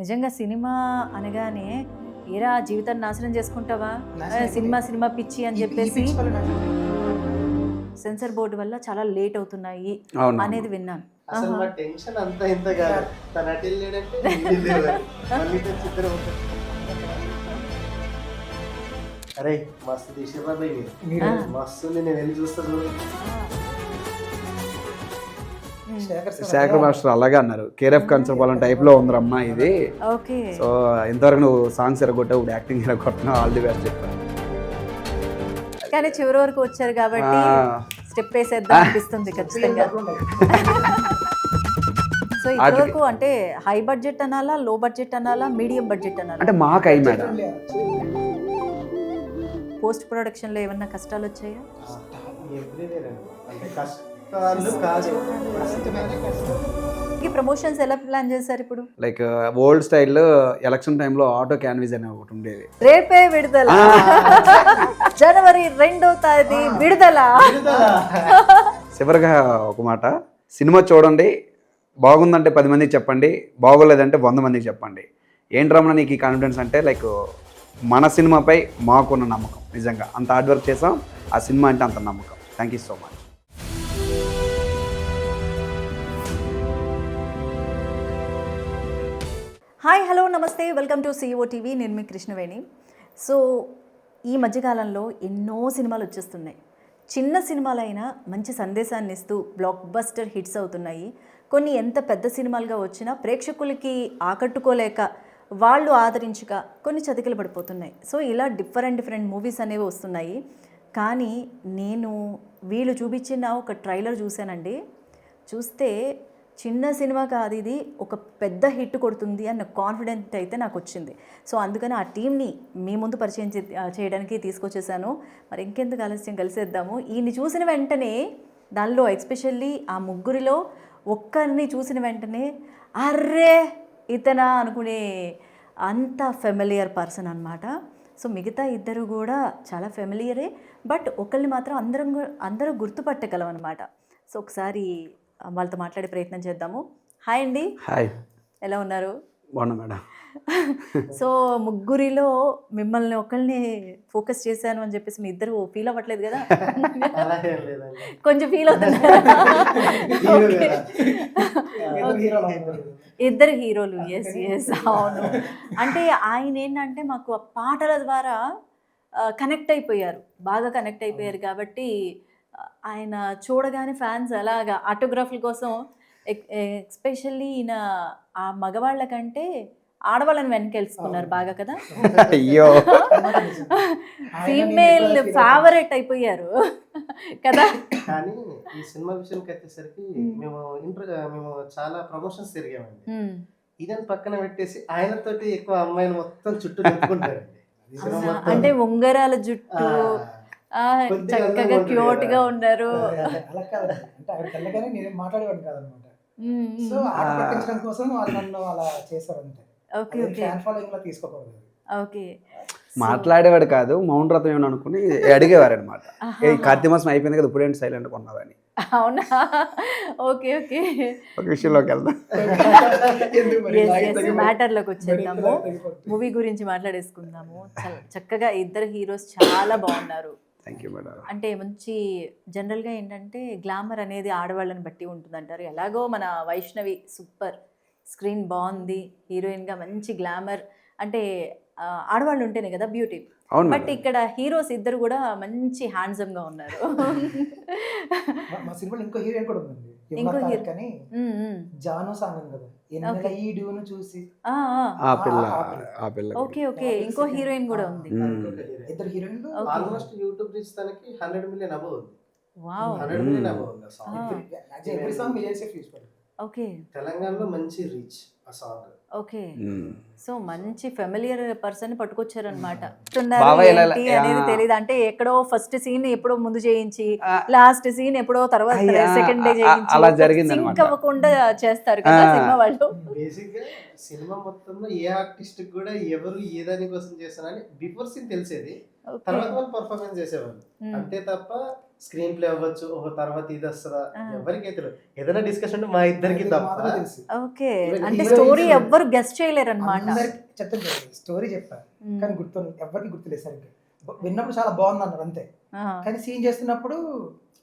నిజంగా సినిమా అనగానే ఏరా జీవితాన్ని నాశనం చేసుకుంటావా నాశనం సినిమా అయిపోయింది. సినిమా పిచ్చి అని ఈ చెప్పేసి పిచ్చి వల్ల నాకు సెన్సర్ బోర్డు వల్ల చాలా లేట్ అవుతున్నాయి అవును అనేది విన్నాను. అసలు ఆహా. మా టెన్షన్ అంతా ఇంత కాదు. తన అటు వెళ్ళాడంటే నేను వెళ్ళేవాడిని. మళ్ళీ తెచ్చి ఇద్దరం ఉంటాం. అరే మస్తు తీసిన బాబాయ్ మీరు మస్తు ఉంది, నేను వెళ్ళి చూస్తా చూడు. శేఖర్ సార్ శేఖర్ మాస్టర్ అలాగే అన్నారు. కేర్ కన్సర్ట్ వాళ్ళ టైప్ లో ఉందరమ్మా ఇది. ఓకే సో ఇంతవరకు నువ్వు సాంగ్స్ ఎరగొట్టావు, ఇప్పుడు యాక్టింగ్ ఎరగొట్టినావు, ఆల్ ది బెస్ట్ చెప్పాను. కానీ చివరి వరకు వచ్చారు కాబట్టి స్టెప్ వేసేద్దాం అనిపిస్తుంది ఖచ్చితంగా. సో ఇప్పటివరకు అంటే హై బడ్జెట్ అనాలా, లో బడ్జెట్ అనాలా, మీడియం బడ్జెట్ అనాలా? అంటే మాకు అయి మేడం. పోస్ట్ ప్రొడక్షన్ లో ఏమన్నా కష్టాలు వచ్చాయా? ఎవ్రీవేర్ అండి. అంటే కష్టాలు కాదు, కష్టమైనా కష్టం. ఈ ప్రమోషన్స్ ఎలా ప్లాన్ చేశారు ఇప్పుడు? లైక్ ఓల్డ్ స్టైల్ ఎలక్షన్ టైంలో ఆటో క్యాన్వీస్ అనే ఒకటి ఉండేది. రేపే విడుదల, జనవరి 2వ తేదీ విడుదల. చివరిగా ఒక మాట, సినిమా చూడండి, బాగుందంటే 10 మందికి చెప్పండి, బాగోలేదంటే 100 మందికి చెప్పండి. ఏంటి రమణ నీకు ఈ కాన్ఫిడెన్స్ అంటే, లైక్ మన సినిమాపై మాకున్న నమ్మకం. నిజంగా అంత హార్డ్ వర్క్ చేసాం, ఆ సినిమా అంటే అంత నమ్మకం. Thank you so much. Hi hello నమస్తే, వెల్కమ్ టు CEO టీవీ. నేను మీ కృష్ణవేణి. సో ఈ మధ్యకాలంలో ఎన్నో సినిమాలు వచ్చేస్తున్నాయి. చిన్న సినిమాలైనా మంచి సందేశాన్ని ఇస్తూ బ్లాక్ బస్టర్ హిట్స్ అవుతున్నాయి. కొన్ని ఎంత పెద్ద సినిమాలుగా వచ్చినా ప్రేక్షకులకి ఆకట్టుకోలేక వాళ్ళు ఆదరించక కొన్ని చతికిలు పడిపోతున్నాయి. సో ఇలా డిఫరెంట్ మూవీస్ అనేవి వస్తున్నాయి. కానీ నేను వీళ్ళు చూపించిన ఒక ట్రైలర్ చూశానండి. చూస్తే చిన్న సినిమా కాదు, ఇది ఒక పెద్ద హిట్ కొడుతుంది అన్న కాన్ఫిడెంట్ అయితే నాకు వచ్చింది. సో అందుకని ఆ టీంని మీ ముందు పరిచయం చేయడానికి తీసుకొచ్చేసాను. మరి ఇంకెందుకు ఆలస్యం, కలిసేద్దాము. ఈయన్ని చూసిన వెంటనే, దానిలో ఎస్పెషల్లీ ఆ ముగ్గురిలో ఒక్కరిని చూసిన వెంటనే అర్రే ఇతనా అనుకునే అంత ఫెమిలియర్ పర్సన్ అనమాట. సో మిగతా ఇద్దరు కూడా చాలా ఫెమిలియరే, బట్ ఒకరిని మాత్రం అందరూ గుర్తుపట్టగలం అనమాట. సో ఒకసారి వాళ్ళతో మాట్లాడే ప్రయత్నం చేద్దాము. హాయ్ అండి. హాయ్, ఎలా ఉన్నారు? బాగున్నా మేడం. సో ముగ్గురిలో మిమ్మల్ని ఒకరిని ఫోకస్ చేశాను అని చెప్పేసి మీ ఇద్దరు ఫీల్ అవ్వట్లేదు కదా? అలా ఏం లేదండి. కొంచెం ఫీల్ అవుతున్నారు. ఇద్దరు హీరోలు, ఎస్ అవును. అంటే ఆయన ఏంటంటే మాకు ఆ పాటల ద్వారా కనెక్ట్ అయిపోయారు, బాగా కనెక్ట్ అయిపోయారు. కాబట్టి ఆయన చూడగానే ఫ్యాన్స్ అలాగా ఆటోగ్రాఫ్ల కోసం ఎస్పెషల్లీ ఈయన ఆ మగవాళ్ళ కంటే ఆడవాళ్ళని వెనకెళ్ళుకున్నారు బాగా కదా. అయ్యో, ఫీమేల్ ఫేవరెట్ అయిపోయారు కదా. కానీ ఈ సినిమా విషయానికి వచ్చేసరికి మేము చాలా ప్రమోషన్స్ తిరిగామండి. ఇదని పక్కన పెట్టేసి ఆయనతోటి ఎక్కువ అమ్మాయిలు మొత్తం చుట్టూ తిప్పుకుంటారండి. ఈ సినిమా మొత్తం. అంటే ఉంగరాల జుట్టు, చక్కగా క్యూట్ గా ఉన్నారు. అలా కాదు, అంటే అక్కడ తెల్లగానే నేను మాట్లాడేవాడిని కాదనమాట. సో ఆట పట్టించడం కోసం వాళ్ళు నన్ను అలా చేశారు అంతే. ఓకే ఓకే ఫ్యాన్ ఫాలోయింగ్ లా తీసుకోకూడదు. ఓకే. మాట్లాడేవాడు కాదు, మౌన్ రథం ఏమని అనుకుని అడిగేవారు అనమాట. కార్తీక మాసం అయిపోయింది కదా, ఇప్పుడు ఏంటి సైలెంట్ కొన్నావని. అవునా? Okay okay. ఒక విషయంలోకి వెళ్దాం. మ్యాటర్లోకి వచ్చేద్దాము. మూవీ గురించి మాట్లాడేసుకుందాము. చక్కగా ఇద్దరు హీరోస్ చాలా బాగున్నారు. Thank you madam. అంటే మంచి జనరల్గా ఏంటంటే గ్లామర్ అనేది ఆడవాళ్ళని బట్టి ఉంటుంది అంటారు. ఎలాగో మన వైష్ణవి సూపర్, స్క్రీన్ బాగుంది, హీరోయిన్గా మంచి గ్లామర్. అంటే ఆడవాళ్ళు ఉంటేనే కదా బ్యూటీ. బట్ ఇక్కడ హీరోస్ ఇద్దరు కూడా మంచి హ్యాండ్సమ్ గా ఉన్నారు. మా సినిమాలో ఇంకో హీరోయిన్ కూడా ఉందండి, ఇంకో హీరో కానీ జాను సాంగ్ ఉంది కదా, ఎన్నెల ఈ డ్యూను చూసి ఆ పిల్ల. ఓకే ఓకే, ఇంకో హీరోయిన్ కూడా ఉంది. ఇద్దరు హీరోయిన్లు. ఆల్మోస్ట్ యూట్యూబ్ రీచ్ తనకి 100 మిలియన్ అబౌవ్ ఉంది. వావ్. 100 మిలియన్ అబౌవ్ ఉంది ఆ song. Every song millions of views పడుతుంది. ఓకే. తెలంగాణలో మంచి రీచ్ ఆ సాంగ్. ఓకే. సో మంచి ఫెమిలియర్ పర్సన్ పట్టుకొచ్చారనమాట. అనేది తెలియదు, అంటే ఎక్కడో ఫస్ట్ సీన్ ఎప్పుడో ముందు చేయించి లాస్ట్ సీన్ ఎప్పుడో తర్వాత సెకండ్ డే చేయించి సింక్ అవ్వకుండా చేస్తారు కదా సినిమా వాళ్ళు. బేసిక్ గా సినిమా మొత్తంలో ఏ ఆర్టిస్ట్ కూడా ఎవరు ఏ దాని కోసం చేస్తారని బిఫోర్ సీన్ తెలిసేది, తర్వాత వాళ్ళు పర్ఫార్మెన్స్ చేసేవాళ్ళు. అంతే తప్ప స్క్రీన్ ప్లే అవ్వచ్చు, ఒక తర్వాత ఇది వస్తుందా ఎవరికైతే తెలియదు. ఏదైనా డిస్కషన్ అంటే మా ఇద్దరికి తప్ప మాత్రం తెలుసు. ఓకే, Even అంటే heroines స్టోరీ ఎవ్వరు గెస్ట్ చేయలేరు అనమాట. అందరికి చెప్తాను స్టోరీ చెప్పాను కానీ ఎవరికి గుర్తులేదు సరిగ్గా. విన్నప్పుడు చాలా బాగుంది అన్నారు అంతే, కానీ సీన్ చేస్తున్నప్పుడు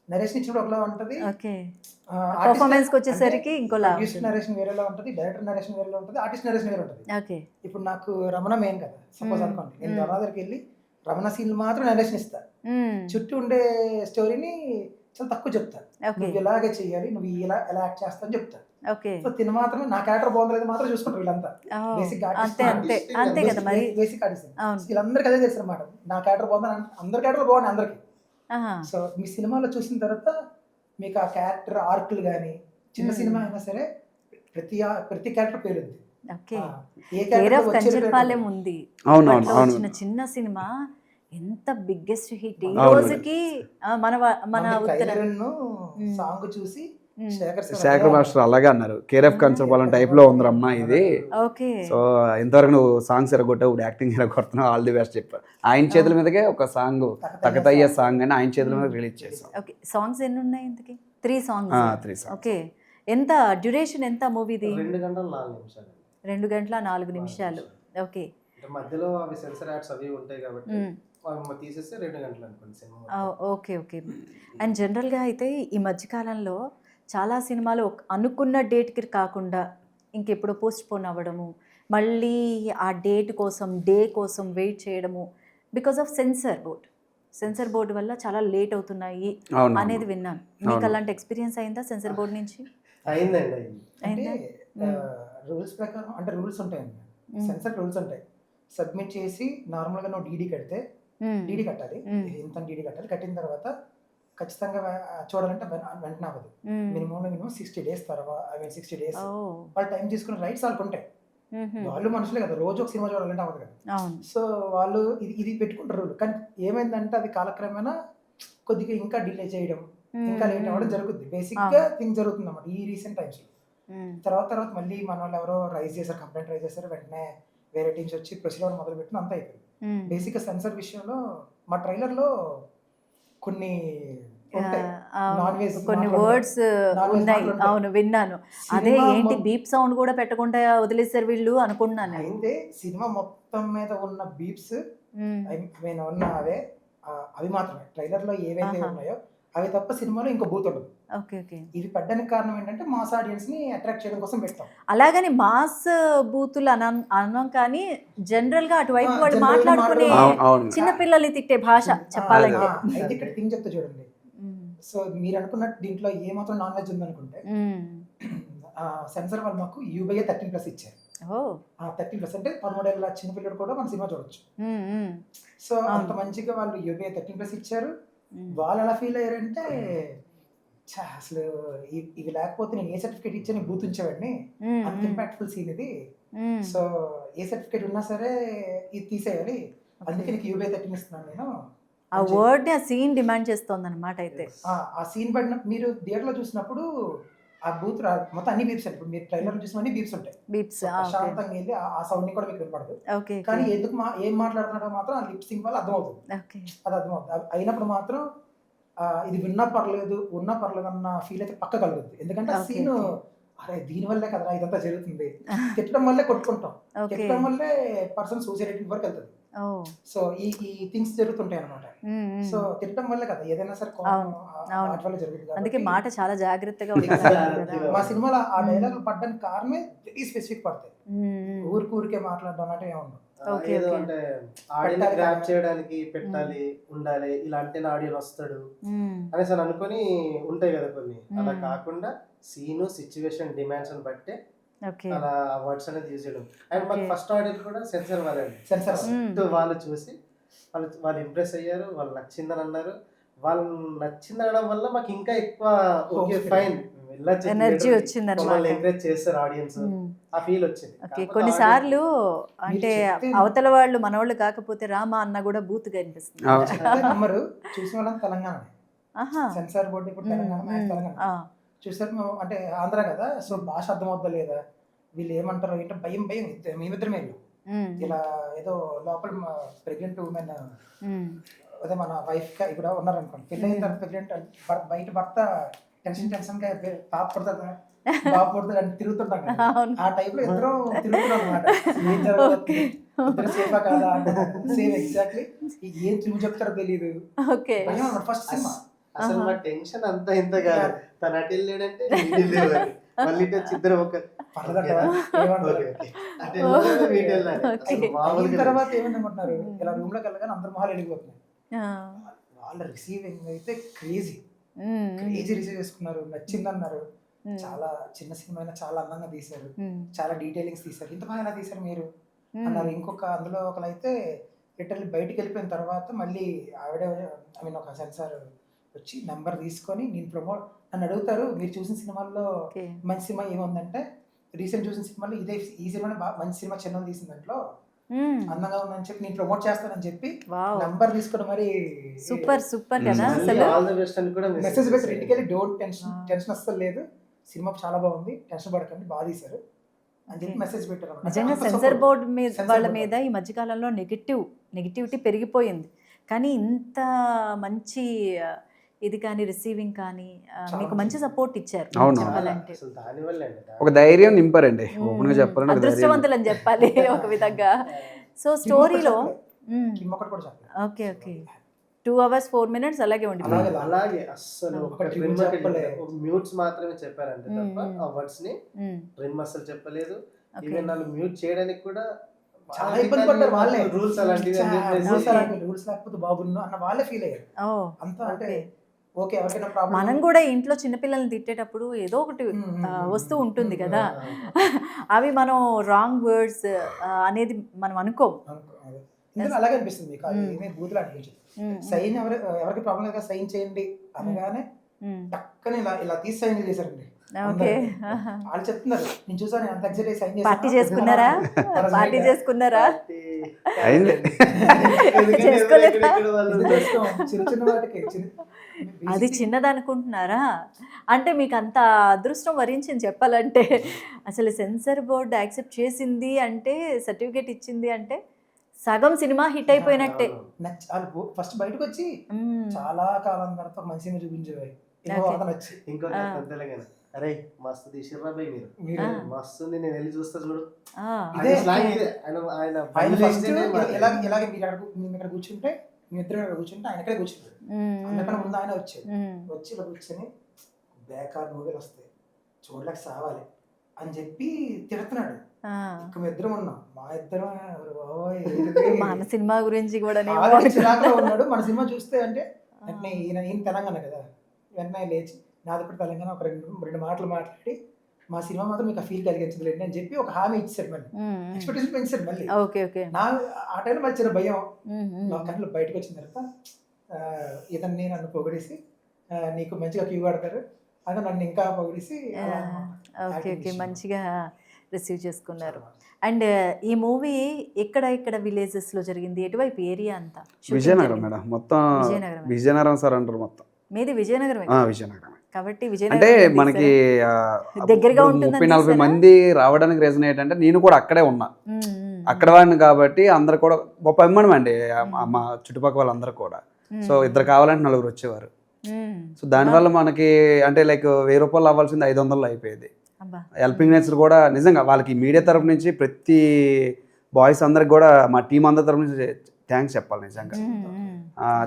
నరేషన్ ఇచ్చినప్పుడు ఒకలా ఉంటది, ఓకే, పర్ఫార్మెన్స్ కి వచ్చేసరికి ఇంకోలా నరేషన్ వేరేలా ఉంటది, డైరెక్టర్ నరేషన్ వేరేలా ఉంటది, ఆర్టిస్ట్ నరేషన్ వేరే ఉంటది. ఓకే. ఇప్పుడు నాకు రమణ మెయిన్ కదా, సపోజ్ అనుకోండి నేను రమణ దగ్గరికి వెళ్ళి రమణ సీన్ మాత్రం నరేషన్ ఇస్తా, చుట్టూ ఉండే స్టోరీని చాలా తక్కువ చెప్తా, నువ్వు ఇలాగే చెయ్యాలి, నువ్వు ఇలా ఎలా యాక్ట్ చేస్తా అని చెప్తా. ఓకే, సో తిన మాత్రమే నా క్యారెక్టర్ బాగుంది మాత్రం చూసుకుంటారు వీళ్ళంతా, బేసిక్ అంతే అంతే అంతే కదా మరి. బేసిక్ ఆర్టిస్ట్ అవును. వీళ్ళందరికీ అదే చేస్తారు అన్నమాట, నా క్యారెక్టర్ బాగుంది, అందరి క్యారెక్టర్ బాగున్నాయి అందరికి. సో మీ సినిమాలో చూసిన తర్వాత మీకు ఆ క్యారెక్టర్ ఆర్క్లు కానీ, చిన్న సినిమా అయినా సరే ప్రతి క్యారెక్టర్ పేరుంది. Okay, A care of character Kancharapalem ఉంది, అవునవును అట్లా అవును వచ్చిన చిన్న సినిమా ఎంత బిగ్గెస్ట్ హిట్ ఈ అవును. రోజుకి. మన ఉత్తర సాంగ్ చూసి శేఖర్ మాస్టర్ అలాగే అన్నారు, కేర్ ఆఫ్ కన్సర్పాలెం టైప్ లో ఉందరమ్మా ఇది. ఓకే. సో ఇంతవరకు నువ్వు సాంగ్స్ ఎరగొట్టావు, ఇప్పుడు యాక్టింగ్ ఎరగొడుతున్నావు, ఆల్ ది బెస్ట్ చెప్పారు. ఆయన చేతుల మీదకే ఒక సాంగ్ తకతయ్య సాంగ్ అని ఆయన చేతుల మీద రిలీజ్ చేసాం. ఓకే, సాంగ్స్ ఎన్ని ఉన్నాయి ఇంతకి? 3 సాంగ్స్. 3 సాంగ్స్. ఓకే, ఎంత డ్యూరేషన్, ఎంత మూవీది? 2 గంటల 4 నిమిషాలు. 2 గంటల 4 నిమిషాలు. ఓకే, అంటే మధ్యలో అవి సెన్సర్ యాడ్స్ అవి ఉంటాయి కాబట్టి అవి తీసేస్తే 2 గంటలు అనుకోండి సినిమా. Okay okay. అండ్ జనరల్గా అయితే ఈ మధ్యకాలంలో చాలా సినిమాలు అనుకున్న డేట్కి కాకుండా ఇంకెప్పుడు పోస్ట్ పోన్ అవ్వడము, మళ్ళీ ఆ డేట్ కోసం డే కోసం వెయిట్ చేయడము బికాస్ ఆఫ్ సెన్సర్ బోర్డు వల్ల చాలా లేట్ అవుతున్నాయి అనేది విన్నాను. మీకు అలాంటి ఎక్స్పీరియన్స్ అయిందా సెన్సర్ బోర్డు నుంచి? అయిందండి. అయిందా? రూల్స్ ప్రకారం అంటే రూల్స్ ఉంటాయండి, సెన్సర్ రూల్స్ ఉంటాయి. సబ్మిట్ చేసి నార్మల్గా నువ్వు డీడీ కడితే డీడీ కట్టాలి, ఇంత డీడీ కట్టాలి, కట్టిన తర్వాత ఖచ్చితంగా చూడాలంటే వెంటనే అవ్వదు, మినిమం 60 డేస్ తర్వాత 60 డేస్ వాళ్ళు టైం తీసుకునే రైట్స్ వాళ్ళకు ఉంటాయి. వాళ్ళు మనుషులే కదా, రోజు ఒక సినిమా చూడాలంటే అవ్వదు కదా. సో వాళ్ళు ఇది పెట్టుకుంటారు రూల్, కానీ ఏమైందంటే అది కాలక్రమేణా కొద్దిగా ఇంకా డిలే చేయడం, ఇంకా లేట్ అవ్వడం జరుగుతుంది. బేసిక్ గా థింగ్ జరుగుతుంది అన్నమాట ఈ రీసెంట్ టైమ్స్ లో. తర్వాత మళ్ళీ మన వాళ్ళు ఎవరో కంప్లైంట్ రైజ్ చేశారు, వెంటనే వేరే టీమ్స్ వచ్చి ప్రొసీడ్ అవ్వడం మొదలు పెట్టిన అంతా అయిపోయింది. బేసిక్ గా సెన్సర్ విషయంలో మా ట్రైలర్ లో కొన్ని కొన్ని వర్డ్స్ ఉన్నాయి. అవును, విన్నాను. అదే ఏంటి బీప్ సౌండ్ కూడా పెట్టకుండా వదిలేసారు వీళ్ళు అనుకుంటున్నాను. అయితే సినిమా మొత్తం మీద ఉన్న బీప్స్ ఉన్న అవి మాత్రమే ట్రైలర్ లో ఏవైతే ఉన్నాయో అవి తప్ప సినిమాలో ఇంకో బూత్ ఉండదు. ఇది పెట్టడానికి కారణం ఏంటంటే మాస్ ఆడియన్స్ ని అట్రాక్ట్ చేయడం కోసం పెట్టాం. అలాగని మాస్ బూతులు అనం కానీ జనరల్ గా అటువైపు వాళ్ళు మాట్లాడుకునే చిన్న పిల్లల్ని తిట్టే భాష చెప్పాలంటే. అయితే ఇక్కడ థింగ్ చెప్తా చూడండి. సో మీరు అనుకున్నట్టు దీంట్లో ఏ మాత్రం నాన్ వెజ్ ఉందనుకుంటే సెన్సర్ వాళ్ళు మాకు UBA 13+ ఇచ్చారు. 13+ అంటే 13 ఏళ్ళ చిన్నపిల్లడు కూడా మన సినిమా చూడొచ్చు. సో అంత మంచిగా వాళ్ళు UBA 13+ ఇచ్చారు. వాళ్ళు ఎలా ఫీల్ అయ్యారంటే అసలు ఇవి లేకపోతే నేను ఏ సర్టిఫికేట్ ఇచ్చా నేను బూత్ ఉంచేవాడిని, అంత ఇంపాక్ట్ఫుల్ సీన్ ఇది. సో ఏ సర్టిఫికేట్ ఉన్నా సరే ఇది తీసేయాలి, అందుకే నీకు UBA 13 ఇస్తున్నాను నేను. ఆ వర్డ్ ఆ సీన్ డిమాండ్ చేస్తోంది అనమాట. అయితే ఆ సీన్ పడిన మీరు థియేటర్ లో చూసినప్పుడు ఆ బూత్ మొత్తం అన్ని బీప్స్ అండి. ఇప్పుడు మీరు ట్రైలర్ లో చూసిన బీప్స్ ఉంటాయి, శాంతంగా వెళ్ళి ఆ సౌండ్ ని కూడా మీకు వినపడదు. కానీ ఎందుకు ఏం మాట్లాడుతున్నాడో మాత్రం ఆ లిప్ సింక్ వల్ల అర్థమవుతుంది. అది అర్థమవుతుంది. అయినప్పుడు మాత్రం ఇది విన్నా పర్లేదు ఉన్నా పర్లేదు అన్న ఫీల్ అయితే పక్క కలుగుతుంది. ఎందుకంటే ఆ సీన్ అరే దీని వల్లే కదరా ఇదంతా జరుగుతుంది, తిట్టడం వల్లే కొట్టుకుంటాం, తిట్టడం వల్లే పర్సన్ సూసైడ్ వరకు వెళ్తుంది. సో ఈ థింగ్స్ జరుగుతుంటాయి అన్నమాట. సో తిట్టడం వల్లే కదా ఏదైనా సరే జరుగుతుంది. అందుకే మాట చాలా జాగ్రత్తగా మా సినిమాలో ఆ డైలాగ్ పడ్డానికి కారణమే వెరీ స్పెసిఫిక్ పడతాయి, ఊరికే మాట్లాడడం అంటే ఏమన్నా ఏదో అంటే ఆడియన్స్ గ్రాప్ చేయడానికి పెట్టాలి ఉండాలి, ఇలా అంటే ఆడియన్ వస్తాడు అనేసి అనుకుని ఉంటాయి కదా కొన్ని. అలా కాకుండా సీను సిచ్యువేషన్ డిమాండ్స్ అని బట్టే అలా వర్డ్స్ అనేది యూజ్ చేయడం. అండ్ మాకు ఫస్ట్ ఆడియన్స్ కూడా సెన్సర్ వాళ్ళండి, వాళ్ళు చూసి వాళ్ళు ఇంప్రెస్ అయ్యారు, వాళ్ళు నచ్చిందని అన్నారు. వాళ్ళు నచ్చింది అనడం వల్ల మాకు ఇంకా ఎక్కువ ఓకే ఫైన్ ఎనర్జీ వచ్చింది, ఎంకరేజ్ చేస్తారు ఆడియన్స్, ఆ ఫీల్ వచ్చింది. కొన్నిసార్లు అంటే అవతల వాళ్ళు మనవాళ్ళు కాకపోతే రామా అన్న కూడా బూత్ గా అనిపిస్తుంది. చూసిన వాళ్ళ తెలంగాణ సెన్సార్ బోర్డు ఇప్పుడు తెలంగాణ చూసారు అంటే ఆంధ్ర కదా. సో భాష అర్థమవుద్దా లేదా, వీళ్ళు ఏమంటారు ఏంటో భయం మేమిద్దరమే ఇలా ఏదో లోపల ప్రెగ్నెంట్ ఉమెన్ అదే మన వైఫ్ ఇక్కడ ఉన్నారనుకోండి, పెళ్ళి అయిన తర్వాత ప్రెగ్నెంట్ బయట భర్త టెన్షన్ గా పాప పుడతాదా బాబు పుడతాడు అని తిరుగుతుంటాం కదా, అవును. ఆ టైప్ లో ఇద్దరు తిరుగుతున్నాం అనమాట. ఏం జరగబోతుంది, ఇద్దరు సేఫా కాదా అంటే సేమ్ ఎగ్జాక్ట్లీ. ఏం తిరుగు చెప్తారో తెలియదు, ఓకే. భయం అన్నమాట ఫస్ట్ సినిమా. అసలు మా టెన్షన్ అంతా ఇంత కాదు, తను అటు వెళ్ళాడంటే నేను ఇటు వెళ్ళేవాడిని. మళ్ళీ ఇటు వచ్చి ఇద్దరు ఒక పర్లేదంటారా? ఏమంటారు? Okay, okay. అటు వెళ్ళాలి, ఇటు వెళ్ళాలి. అసలు ఓకే. మామూలుగా అయిన లేదు. తర్వాత ఏమనుకుంటున్నారు, ఇలా రూమ్ లోకి వెళ్ళగానే అందరు మొహాలు వెళ్ళిపోతున్నాయి. ఆ. వాళ్ళ రిసీవింగ్ అయితే క్రేజీ మ్మ్. క్రేజీ రిసీవ్ చేసుకున్నారు, నచ్చిందన్నారు. మ్మ్. చాలా చిన్న సినిమా అయినా చాలా అందంగా తీశారు, మ్మ్. చాలా డీటెయిలింగ్స్ తీశారు, ఇంత బాగా ఎలా తీశారు మీరు మ్మ్. అన్నారు. ఇంకొక అందులో ఒకరైతే లిటరల్లీ బయటికి వెళ్ళిపోయిన తర్వాత మళ్ళీ ఆవిడే ఐ మీన్ ఒక సెన్సార్ వచ్చి నెంబర్ తీసుకొని నన్ను అడుగుతారు, మీరు చూసిన సినిమాల్లో ఓకే. మంచి సినిమా ఏముందంటే, రీసెంట్ చూసిన సినిమాలో ఈ సినిమాని మంచి సినిమా చిన్న తీసిన దాంట్లో మ్మ్. అందంగా ఉందని చెప్పి నేను ప్రమోట్ చేస్తానని చెప్పి వావ్. నంబర్ తీసుకొని మరి సూపర్ సూపర్ కదా మ్మ్. అసలు. ఆల్ ది బెస్ట్ అని కూడా మెసేజ్ పెట్టారు ఇంటికెళ్ళి, డోంట్ టెన్షన్ అస్సలు లేదు, సినిమా చాలా బాగుంది, టెన్షన్ పడకండి, బాగా తీశారు అని చెప్పి మెసేజ్ పెట్టారు అన్నమాట. నిజంగా అంత సెన్సర్ support. బోర్డు మీద సెన్సార్ వాళ్ళ బోర్డు. మీద ఈ మధ్యకాలంలో నెగిటివిటీ పెరిగిపోయింది. కానీ ఇంత మంచి ఇది కానీ రిసీవింగ్ కానీ మీకు మంచి సపోర్ట్ ఇచ్చారు అవును. చెప్పాలంటే. అసలు దానివల్ల ఒక ధైర్యం నింపారండి, ఓపెన్ గా చెప్పాలంటే ఒక ధైర్యం. అదృష్టవంతులు అని చెప్పాలి ఒక విధంగా. సో స్టోరీలో కిమ్ ఒకటి కూడా చెప్పలేదు. ఓకే ఓకే 2 hours 4 minutes అలాగే ఉండిపోయింది. అలాగే అలాగే అస్సలు ఒక ఒకటి ట్రిమ్ చెప్పలే. మ్యూట్స్ మాత్రమే చెప్పారంటే తప్ప మ్మ్. ఆ వర్డ్స్ ని మ్మ్. ట్రిమ్ అసలు చెప్పలేదు. Okay. ఈవెన్ నన్ను మ్యూట్ చేయడానికి కూడా చాలా ఇబ్బంది పడ్డారు వాళ్ళే, రూల్స్ అలాంటివి అని రూల్స్ చెప్పేసి రూల్స్ లేకపోతే బాగున్ను అన్న వాళ్ళే ఫీల్ అయ్యారు. ఓ అంత అంటే ఓకే. ఓకే ఎవరికైనా ప్రాబ్లం మనం కూడా ఇంట్లో చిన్నపిల్లల్ని తిట్టేటప్పుడు ఏదో ఒకటి వస్తూ ఉంటుంది కదా, అవి మనం రాంగ్ వర్డ్స్ అనేది మనం అనుకోం. ఇందులో అలాగే అనిపిస్తుంది మీకు, అది ఏమీ బూతులు అనిపించదు. మ్మ్. సైన్ ఎవరికి ప్రాబ్లం లేదు సైన్ చేయండి అనగానే మ్మ్. టక్కని ఇలా తీసి సైన్ చేశారండి. ఓకే. అందరూ. వాళ్ళు చెప్తున్నారు, నేను చూసాను అంత ఎగ్జైట్ సైన్ పార్టీ చేసుకున్నారా? పార్టీ చేసుకున్నారా? అయింది. చేసుకోలేదా? చిన్న చిన్న వాటికి అది చిన్నది అనుకుంటున్నారా? అంటే మీకు అంత అదృష్టం వరించింది చెప్పాలంటే. అసలు సెన్సర్ బోర్డు యాక్సెప్ట్ చేసింది అంటే, సర్టిఫికేట్ ఇచ్చింది అంటే సగం సినిమా హిట్ అయిపోయినట్టే. వాళ్ళు ఫస్ట్ బయటకు వచ్చి మ్మ్. చాలా కాలం తర్వాత మంచి సినిమా చూపించేవారు. ఇంకో Okay. అతను వచ్చి ఇంకో తెలంగాణ అరే మస్తు తీసిర్రా బై మీరు, మీరు మస్తు ఉంది, నేను వెళ్ళి చూస్తా చూడు. ఆ, ఇదే. ఆయన slang ఇదే. ఆయన ఆయన బండి ఫస్ట్ లేస్తేనే ఇలాగే మేము ఇక్కడ కూర్చుంటే, మీ ఇద్దరు ఇక్కడ కూర్చుంటే ఆయన ఇక్కడే కూర్చుంటారు. మ్మ్. అందుకని ముందు ఆయన వచ్చాడు, మ్మ్. వచ్చి ఇలా కూర్చొని బేకార్ మూవీలు వస్తాయి చూడలేక సావాలి అని చెప్పి తిడుతున్నాడు. ఆ. ఇక మేము ఇద్దరం ఉన్నాం, మా ఇద్దరం మన సినిమా గురించి కూడా చిరాకులో ఉన్నాడు. మన సినిమా చూస్తే అంటే వెంటనే ఈయన తెలంగాణ కదా, వెంటనే లేచి నాది కూడా తెలంగాణ, ఒక రెండు మాటలు మాట్లాడి మా సినిమా మాత్రం మీకు ఆ ఫీల్ కలిగించలేదు అని చెప్పి ఒక హామీ ఇచ్చాడు. మళ్ళీ ఎక్స్పెక్టేషన్ పెంచాడు. మళ్ళీ ఓకే ఓకే. నా ఆ టైంలో మళ్ళీ చిన్న భయం, నా కళ్ళు బయటకు వచ్చిన తర్వాత ఇతన్ని నన్ను పొగిడేసి నీకు మంచిగా క్యూ కడతారు అని నన్ను ఇంకా పొగిడేసి అలా అన్నమాట. ఓకే ఓకే, Acting మంచిగా రిసీవ్ చేసుకున్నారు. అండ్ ఈ మూవీ ఇక్కడ విలేజెస్ లో జరిగింది, ఎటువైపు ఏరియా అంతా? Shooting విజయనగరం జరిగింది. మేడం, మొత్తం విజయనగరం. విజయనగరం సార్ అంటారు మొత్తం. మీది విజయనగరం విజయనగరం కాబట్టి అంటే విజయనగరం మనకి దగ్గరగా ఉంటుందని 30-40 తీసారా? మంది రావడానికి రీజన్ ఏంటంటే నేను కూడా అక్కడే ఉన్నా, అక్కడ వాడిని కాబట్టి అందరు కూడా గొప్ప అభిమానం అండి మా చుట్టుపక్కల వాళ్ళందరూ కూడా. సో ఇద్దరు కావాలంటే 4 వచ్చేవారు. సో దానివల్ల మనకి అంటే లైక్ 1000 రూపాయలు అవ్వాల్సింది 500 అయిపోయేది. హెల్పింగ్ నేచర్ కూడా నిజంగా వాళ్ళకి మీడియా తరపు నుంచి ప్రతి బాయ్స్ అందరికి కూడా మా టీం అందరి తరపు నుంచి థ్యాంక్స్ చెప్పాలి నిజంగా.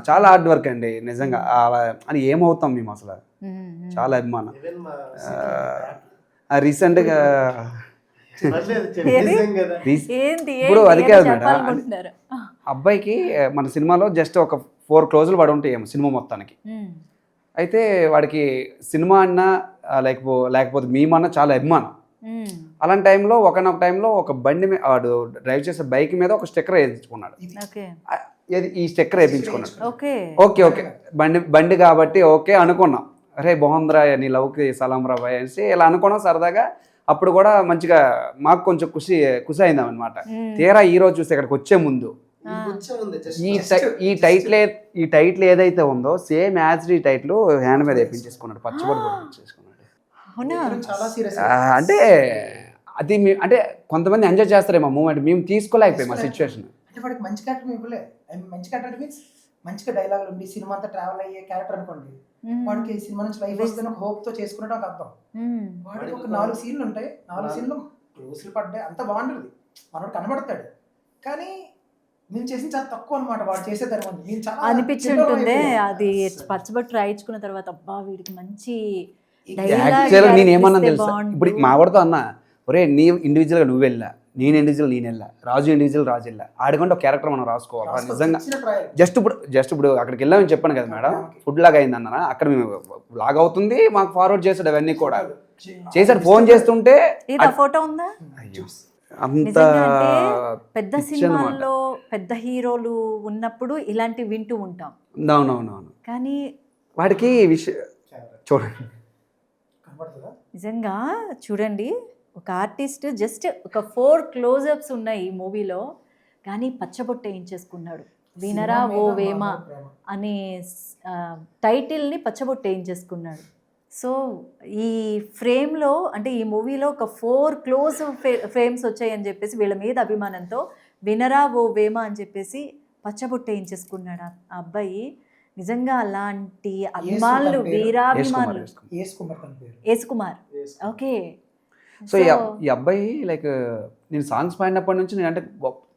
చాలా హార్డ్ వర్క్ అండి నిజంగా. అలా అని ఏమవుతాం మేము అసలు, చాలా అభిమానం. ఈవెన్ మా రీసెంట్గా కదా ఇప్పుడు అది కాదు మేడం, అబ్బాయికి మన సినిమాలో జస్ట్ ఒక 4 క్లోజులు పడి ఉంటాయి సినిమా మొత్తానికి. అయితే వాడికి సినిమా అన్నా లేకపోతే మేమన్నా చాలా అభిమానం. అలాంటి టైంలో ఒకనొక టైంలో ఒక బండి మీద వాడు డ్రైవ్ చేసే బైక్ మీద ఒక స్టిక్కర్ వేయించుకున్నాడు. ఈ స్టిక్కర్ వేయించుకున్నాడు. ఓకే బండి కాబట్టి ఓకే అనుకున్నాం, అరే బాగుందిరా నీ లవ్కి సలాం రా బాయ్ అనేసి ఇలా అనుకున్నాం సరదాగా. అప్పుడు కూడా మంచిగా మాకు కొంచెం ఖుషి అయిందాం అనమాట. తీరా ఈ రోజు చూస్తే ఇక్కడికి వచ్చే ముందు ఈ టైటిల్ ఏదైతే ఉందో సేమ్ యాజ్ ఈ టైటిల్ హ్యాండ్ మీద వేయించేసుకున్నాడు, పచ్చబడి చేసుకున్నాడు. అంటే అది అంటే కొంతమంది ఎంజాయ్ చేస్తారేమో మూమెంట్, మేము తీసుకోలేకపోయాం ఆ సిచ్యువేషన్. అంటే వాడికి మంచి క్యారెక్టర్ ఇవ్వలే. మంచి క్యారెక్టర్ మీన్స్ మంచిగా డైలాగులు ఉండి సినిమా అంతా ట్రావెల్ అయ్యే క్యారెక్టర్ అనుకోండి, వాడికి ఈ సినిమా నుంచి లైఫ్ వస్తుంది ఒక హోప్ తో చేసుకున్నట్టు ఒక అర్థం. వాడికి ఒక 4 సీన్లు ఉంటాయి, 4 సీన్లు రోజులు పడ్డాయి, అంత బాగుంటుంది, మనోడు కనబడతాడు. కానీ మేము చేసిన చాలా తక్కువ అనమాట వాడు చేసే ధర్మం. నేను చాలా అనిపించి చిన్నవాడిని ఉంటుంది అయిపోయాను. అది పచ్చబొట్టు రాయించుకున్న తర్వాత, అబ్బా వీడికి మంచి యాక్చువల్గా నేను ఏమన్నా తెలుసా, ఇప్పుడు మా వాడితో అన్న, ఒరే నీ ఇండివిజువల్గా నువ్వు వెళ్ళా, నేను ఇండివిజువల్ నేను వెళ్ళా, రాజు ఇండివిజువల్ రాజు వెళ్ళా, ఆడికంటే ఒక క్యారెక్టర్ మనం రాసుకోవాలి నిజంగా. చిన్న trial. జస్ట్ ఇప్పుడు అక్కడికి వెళ్ళామని చెప్పాను కదా మేడం, ఫుడ్ లాగా అయింది అన్న, అక్కడ మేము లాగ్ అవుతుంది, మాకు ఫార్వర్డ్ చేసాడు అవన్నీ కూడా చేశాడు, ఫోన్ చేస్తుంటే ఇది ఫోటో ఉందా? అయ్యో, అంత నిజంగా అంటే పెద్ద పిచ్చి అన్నమాట. సినిమాల్లో పెద్ద హీరోలు ఉన్నప్పుడు ఇలాంటివి వింటూ ఉంటాం, అవునవునవును. కానీ వాడికి విషయం చూడండి, కనబడుతుందా? నిజంగా చూడండి, ఒక ఆర్టిస్ట్ జస్ట్ ఒక 4 క్లోజప్స్ ఉన్నాయి ఈ మూవీలో, కానీ పచ్చబొట్టు వేయించేసుకున్నాడు. వినరా సినిమా ఓ మీద వేమ మా ప్రేమ. అనే టైటిల్ని పచ్చబొట్టు వేయించేసుకున్నాడు. సో ఈ ఫ్రేమ్లో అంటే ఈ మూవీలో ఒక 4 క్లోజ్ ఫ్రేమ్స్ వచ్చాయని చెప్పేసి వీళ్ళ మీద అభిమానంతో వినరా ఓ వేమ అని చెప్పేసి పచ్చబొట్టు వేయించేసుకున్నాడు ఆ అబ్బాయి. నిజంగా అలాంటి అభిమానులు, తన పేరు. వీరాభిమానులు. ఏస్ కుమార్ తన పేరు. ఏస్ కుమార్, ఓకే. సో ఈ అబ్బాయి లైక్ నేను సాంగ్స్ పాడినప్పటి నుంచి నేను అంటే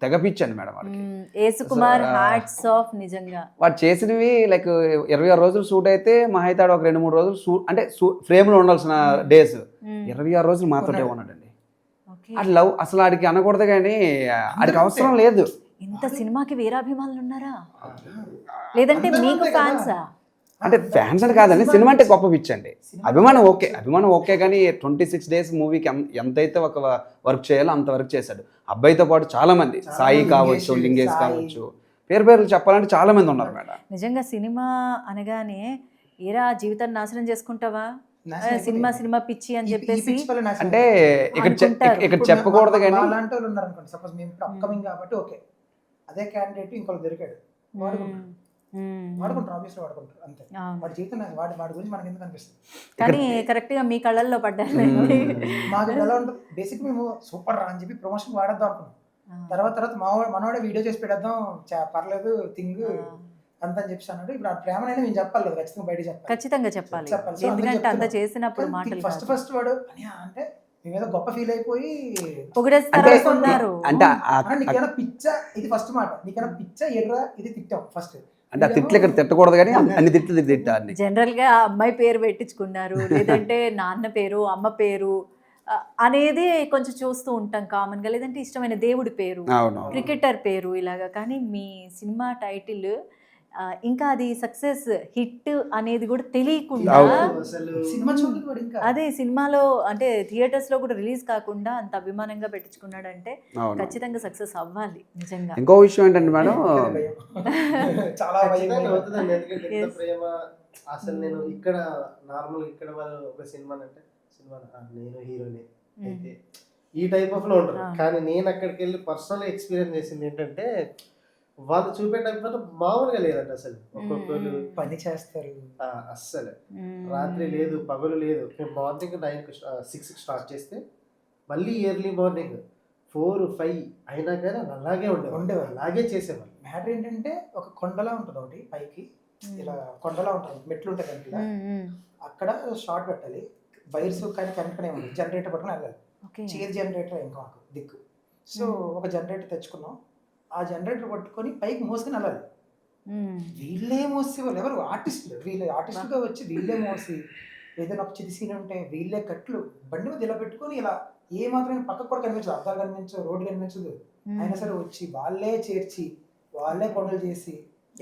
తెగ పిచ్చాను మేడం వాడికి. ఏసు కుమార్ హ్యాట్స్ ఆఫ్ నిజంగా. వాడు చేసినవి లైక్ 26 రోజులు షూట్ అయితే మా అయితే ఒక 2-3 రోజులు అంటే ఫ్రేమ్లో ఉండాల్సిన డేస్ 26 రోజులు మాతోటే ఉన్నాడండి. ఓకే, అది లవ్ అసలు ఆడికి అనకూడదు, కానీ ఆడికి అవసరం లేదు. ఇంత సినిమాకి వీరాభిమానులు ఉన్నారా? లేదంటే మీకు ఫ్యాన్సా? అంటే ఫ్యాన్స్ అని కాదండి, సినిమా అంటే గొప్ప పిచ్చండి. అభిమానం ఓకే కానీ 26 డేస్ మూవీకి ఎంతైతే ఒక వర్క్ చేయాలో అంత వర్క్ చేశాడు. అబ్బాయితో పాటు చాలా మంది, సాయి కావచ్చు, లింగేష్ కావచ్చు, పేర్లు చెప్పాలంటే చాలా మంది ఉన్నారు మేడం. నిజంగా సినిమా అనగానే ఏరా జీవితాన్ని నాశనం చేసుకుంటావా, నాశనం సినిమా సినిమా పిచ్చి అని ఈ చెప్పేసి పిచ్చి వల్ల నాశనం అంటే అనుకుంటారు. ఇక్కడ చెప్పకూడదు కానీ అలాంటి వాళ్ళు ఉన్నారు అనుకోండి, సపోజ్ మేము ఇప్పుడు అప్కమింగ్ కాబట్టి ఓకే, అదే క్యాండిడేట్ ఇంకోటి దొరికాడు, వాడుకుంటారు ఆబ్వియస్లీ వాడుకుంటారు అంతే. అవును. వాడి జీవితం వాడి గురించి మనకి ఎందుకు అనిపిస్తుంది? కానీ కరెక్ట్ గా మీ కళ్ళల్లో పడ్డారు. మాకు ఎలా ఉంటుంది, బేసిక్ మేము సూపర్ రా అని చెప్పి ప్రమోషన్ వాడేద్దాం అనుకున్నాం. తర్వాత మనవాడే వీడియో చేసి పెట్టేద్దాం, పర్లేదు థింగ్ అంత అని చెప్పి అన్నాడు. ఇప్పుడు ఆ ప్రేమనైనా మేము చెప్పాలి కదా, ఖచ్చితంగా బయట చెప్పాలి. ఖచ్చితంగా చెప్పాలి, చెప్పాలి. సో ఎందుకంటే అందుకే అంత చెప్తున్నా. చేసినప్పుడు మాటలు ఫస్ట్ వాడు "అన్నయ్య" అంటే మీ మీద గొప్ప ఫీల్ అయిపోయి పొగిడేస్తారు అనుకున్నారు. అంటే నీకేనా పిచ్చా, ఇది ఫస్ట్ మాట, నీకేనా పిచ్చా ఎర్రా, ఇది తిట్టాం ఫస్ట్. అంటే ఆ తిట్లు ఇక్కడ తిట్టకూడదు కానీ అన్ని తిట్లు తిట్టారు. జనరల్ గా అమ్మాయి పేరు పెట్టించుకున్నారు, లేదంటే నాన్న పేరు, అమ్మ పేరు అనేది కొంచెం చూస్తూ ఉంటాం కామన్ గా, లేదంటే ఇష్టమైన దేవుడి పేరు, అవును, క్రికెటర్ పేరు ఇలాగా. కానీ మీ సినిమా టైటిల్ ఇంకా అది సక్సెస్ హిట్ అనేది కూడా తెలియకుండా, అసలు సినిమా చూడలేదు వాడు ఇంకా. అదే సినిమాలో అంటే థియేటర్స్ లో కూడా రిలీజ్ కాకుండా అంత అభిమానంగా పెట్టించుకున్నాడు అంటే అవును. ఖచ్చితంగా సక్సెస్ అవ్వాలి నిజంగా. ఇంకో విషయం ఏంటంటే మేడం, చాలా భయం. ఖచ్చితంగా అవుతుందండి. ఎందుకంటే ఎంత ప్రేమ అసలు. నేను ఇక్కడ నార్మల్ ఇక్కడ వాళ్ళు ఒక సినిమా అంటే సినిమా నేను హీరోని అయితే ఈ టైప్ ఆఫ్ లో ఉంటారు. కానీ నేను అక్కడికి వెళ్ళి పర్సనల్ ఎక్స్పీరియన్స్ చేసింది ఏంటంటే, వాళ్ళు చూపే టైప్ మామూలుగా లేదండి అసలు. ఒక్కొక్కరు పని చేస్తారు అస్సలు రాత్రి లేదు, పగలు లేదు. మేము మార్నింగ్ 6కి స్టార్ట్ చేస్తే మళ్ళీ ఎర్లీ మార్నింగ్ 4-5 అయినా కానీ అలాగే ఉండేవాళ్ళు, అలాగే చేసేవాళ్ళు. మ్యాటర్ ఏంటంటే ఒక కొండలా ఉంటుంది ఒకటి పైకి, ఇలా కొండలా ఉంటుంది, మెట్లు ఉంటాయి కనుక అక్కడ షార్ట్ పెట్టాలి, వైర్స్ కానీ కనుకనే ఉంది, జనరేటర్ పట్టుకుని వెళ్ళాలి. చైర్ జనరేటర్ ఇంకా మాకు దిక్కు. సో ఒక జనరేటర్ తెచ్చుకున్నాం, ఆ జనరేటర్ పట్టుకొని పైకి మోసుకుని వెళ్ళాలి. వీళ్ళే మోసేవాళ్ళు ఎవరు, ఆర్టిస్టులు. వీళ్ళే ఆర్టిస్టుగా వచ్చి వీళ్ళే మోసి, ఏదైనా ఒక చిన్న సీన్ ఉంటే వీళ్ళే కట్లు బండి మీద ఇలా పెట్టుకొని ఇలా ఏ మాత్రం పక్కకు కూడా కనిపించదు, అద్దాలు కనిపించదు, రోడ్డు కనిపించదు, అయినా సరే వచ్చి వాళ్ళే చేర్చి వాళ్ళే పనులు చేసి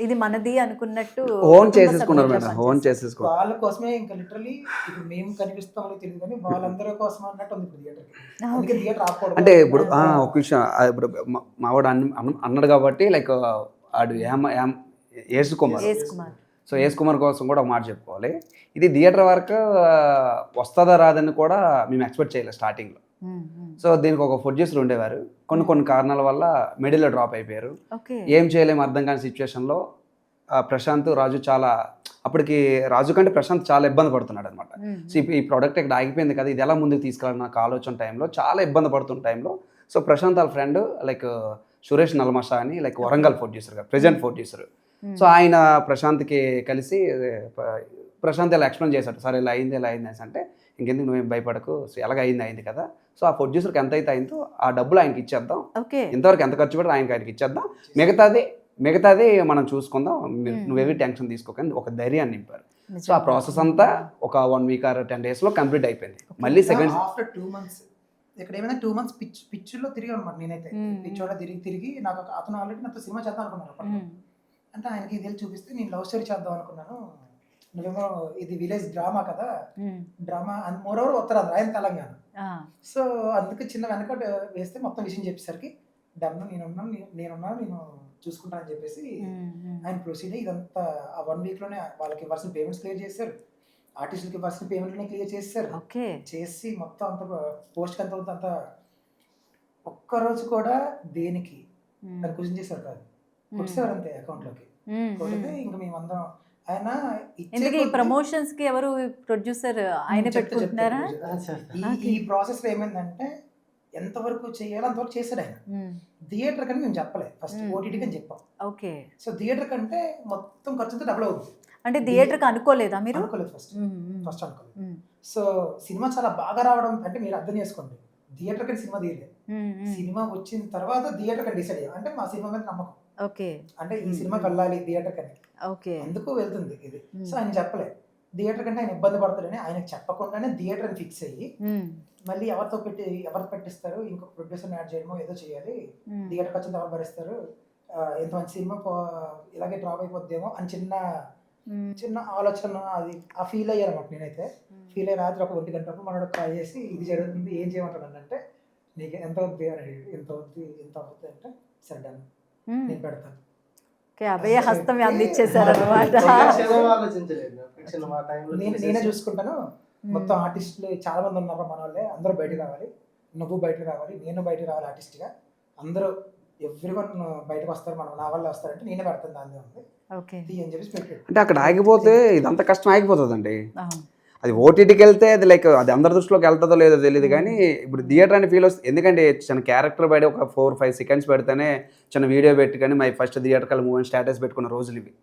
ఇది మనది అనుకున్నట్టు ఓన్ చేసేసుకున్నారు మేడం, ఓన్ చేసేసుకున్నారు. వాళ్ళ కోసమే ఇంకా లిటరలీ ఇప్పుడు మేము కనిపిస్తామో తెలియదు కానీ వాళ్ళందరి కోసం అన్నట్టు ఉంది ఇప్పుడు థియేటర్కి. అందుకే థియేటర్ ఆపకూడదు అంటే ఇప్పుడు ఒక విషయం, ఇప్పుడు మావాడు అన్నాడు కాబట్టి లైక్ ఆడు ఏసు కుమార్. సో ఏసు కుమార్ కోసం కూడా ఒక మాట చెప్పుకోవాలి, ఇది థియేటర్ వరకు వస్తుందా రాదని కూడా మేము ఎక్స్పెక్ట్ చేయలేదు స్టార్టింగ్లో. సో దీనికి ఒక ప్రొడ్యూసర్ ఉండేవారు, కొన్ని కారణాల వల్ల మిడిల్లో డ్రాప్ అయిపోయారు. ఏం చేయలేము అర్థం కాని సిచ్యువేషన్లో ప్రశాంత్ రాజు చాలా, అప్పటికి రాజు కంటే ప్రశాంత్ చాలా ఇబ్బంది పడుతున్నాడు అనమాట. సో ఈ ప్రోడక్ట్ ఇక్కడ ఆగిపోయింది కదా, ఇది ఎలా ముందుకు తీసుకెళ్ళాలి నాకు ఆలోచన టైంలో చాలా ఇబ్బంది పడుతున్న టైంలో, సో ప్రశాంత్ వాళ్ళ ఫ్రెండ్ లైక్ సురేష్ నల్మషా అని లైక్ వరంగల్ ప్రొడ్యూసర్గా ప్రెజెంట్ ప్రొడ్యూసర్, సో ఆయన ప్రశాంత్కి కలిసి ప్రశాంత్ ఇలా ఎక్స్ప్లెయిన్ చేశాడు, సార్ ఇలా అయింది అనేసి అంటే ఇంకెందుకు నువ్వేం భయపడకు, సో ఎలాగ అయింది కదా, సో ఆ ప్రొడ్యూసర్కి ఎంత అయితే అయిందో ఆ డబ్బులు ఆయనకి ఇచ్చేద్దాం, ఓకే ఇంతవరకు ఎంత ఖర్చు పెట్టి ఆయనకి ఇచ్చేద్దాం, మిగతాది మనం చూసుకుందాం, నువ్వేవి టెన్షన్ తీసుకోకని ఒక ధైర్యాన్ని నింపారు. సో ఆ ప్రాసెస్ అంతా ఒక 1 వీక్ ఆర్ 10 daysలో కంప్లీట్ అయిపోయింది. మళ్ళీ సెకండ్ ఆఫ్టర్ 2 months ఇక్కడ ఏమైనా 2 months పిచ్చుల్లో తిరిగి అనమాట. నేనైతే పిచ్చోడ తిరిగి నాకు అతను ఆల్రెడీ నాతో సినిమా చేద్దాం అనుకున్నాను అప్పట్లో. అంటే ఆయనకి ఇది చూపిస్తే నేను లవ్ స్టోరీ చేద్దాం అనుకున్నాను, నువ్వేమో ఇది విలేజ్ డ్రామా కదా, drama and more over Uttarandhra, ఆయన తెలంగాణ. సో అందుకు చిన్న వెనక వేస్తే మొత్తం విషయం చెప్పేసరికి డబ్బు నేను చూసుకుంటానని చెప్పేసి ఆయన ప్రొసీడ్ అయ్యి ఇదంతా ఆ 1 weekలోనే వాళ్ళకి ఇవ్వాల్సిన పేమెంట్స్ క్లియర్ చేశారు, ఆర్టిస్టులకి ఇవ్వాల్సిన పేమెంట్లోనే క్లియర్ చేశారు. చేసి మొత్తం అంత పోస్ట్ అంత అంత ఒక్కరోజు కూడా దేనికి అది క్వశ్చన్ చేశారు కాదు, కొట్టేవారు అంతే అకౌంట్లోకి. కొడితే ఇంకా మేమందరం ఆయన ప్రమోషన్స్ కి ఎవరు ప్రొడ్యూసర్ ఆయన పెట్టుకుంటున్నారా? ఈ ప్రాసెస్ లో ఏమైందంటే ఎంతవరకు చేయాలో అంతవరకు చేశాడు ఆయన. థియేటర్ కంటే మేము చెప్పలేదు, ఫస్ట్ ఓటీటీ అని చెప్పాం. ఓకే. సో థియేటర్ కంటే మొత్తం ఖర్చుతో డబుల్ అవుతుంది. అంటే థియేటర్ కి అనుకోలేదా మీరు? అనుకోలేదు, ఫస్ట్ అనుకోలేదు. సో సినిమా చాలా బాగా రావడం అంటే మీరు అర్థం చేసుకోండి, థియేటర్ కంటే సినిమా తీయలేదు. సినిమా వచ్చిన తర్వాత థియేటర్ కంటే డిసైడ్ అయ్యాం, అంటే మా సినిమా మీద నమ్మకం. ఓకే. అంటే ఈ సినిమాకి వెళ్ళాలి థియేటర్ కంటే, ఓకే, అందుకు వెళ్తుంది ఇది. సో ఆయన చెప్పలేదు థియేటర్ కంటే ఆయన ఇబ్బంది పడతాడని, ఆయనకు చెప్పకుండానే థియేటర్ అని ఫిక్స్ అయ్యి మళ్ళీ ఎవరు పెట్టిస్తారు, ఇంకొక ప్రొడ్యూసర్ యాడ్ చేయడమో ఏదో చేయాలి, థియేటర్కి వచ్చిన ఎవరు భరిస్తారు, ఎంత మంచి సినిమా ఇలాగే డ్రాప్ అయిపోద్దేమో అని చిన్న ఆలోచన, అది ఆ ఫీల్ అయ్యాను అనమాట. నేనైతే ఫీల్ అయ్యి రాత్రి ఒక 1 గంట మనోడు కాల్ చేసి ఇది జరుగుతుంది ఏం చేయమంటాడు అంటే, నీకు ఎంత అవుతుంది అని, ఎంత అవుతుంది అంటే సరే డన్ నేను పెడతాను. అభయ హస్తం అందించేశారు అనమాట. నేనే చూసుకుంటాను, మొత్తం ఆర్టిస్టులు చాలా మంది ఉన్నారు మన వాళ్ళే, అందరూ బయటకు రావాలి, నువ్వు బయటకు రావాలి, నేను బయటకు రావాలి, ఆర్టిస్ట్గా అందరూ ఎవ్రీవన్ బయటకు వస్తారు, మనం నా వల్ల వస్తారంటే నేనే పెడతాను దాని ఉంది అని చెప్పేసి పెట్టాడు. అంటే అక్కడ ఆగిపోతే ఇదంతా కష్టం ఆగిపోతుందండి. అది ఓటీటీకి వెళ్తే అది లైక్ అది అందరి దృష్టిలోకి వెళ్తుందో లేదో తెలియదు, కానీ ఇప్పుడు థియేటర్ అని ఫీల్ వస్తుంది. ఎందుకంటే చిన్న క్యారెక్టర్ బయట ఒక 4-5 seconds పెడితేనే చిన్న వీడియో పెట్టుకొని మై ఫస్ట్ థియేటర్ కల్ మూవీ స్టేటస్ పెట్టుకున్న రోజులు ఇవి.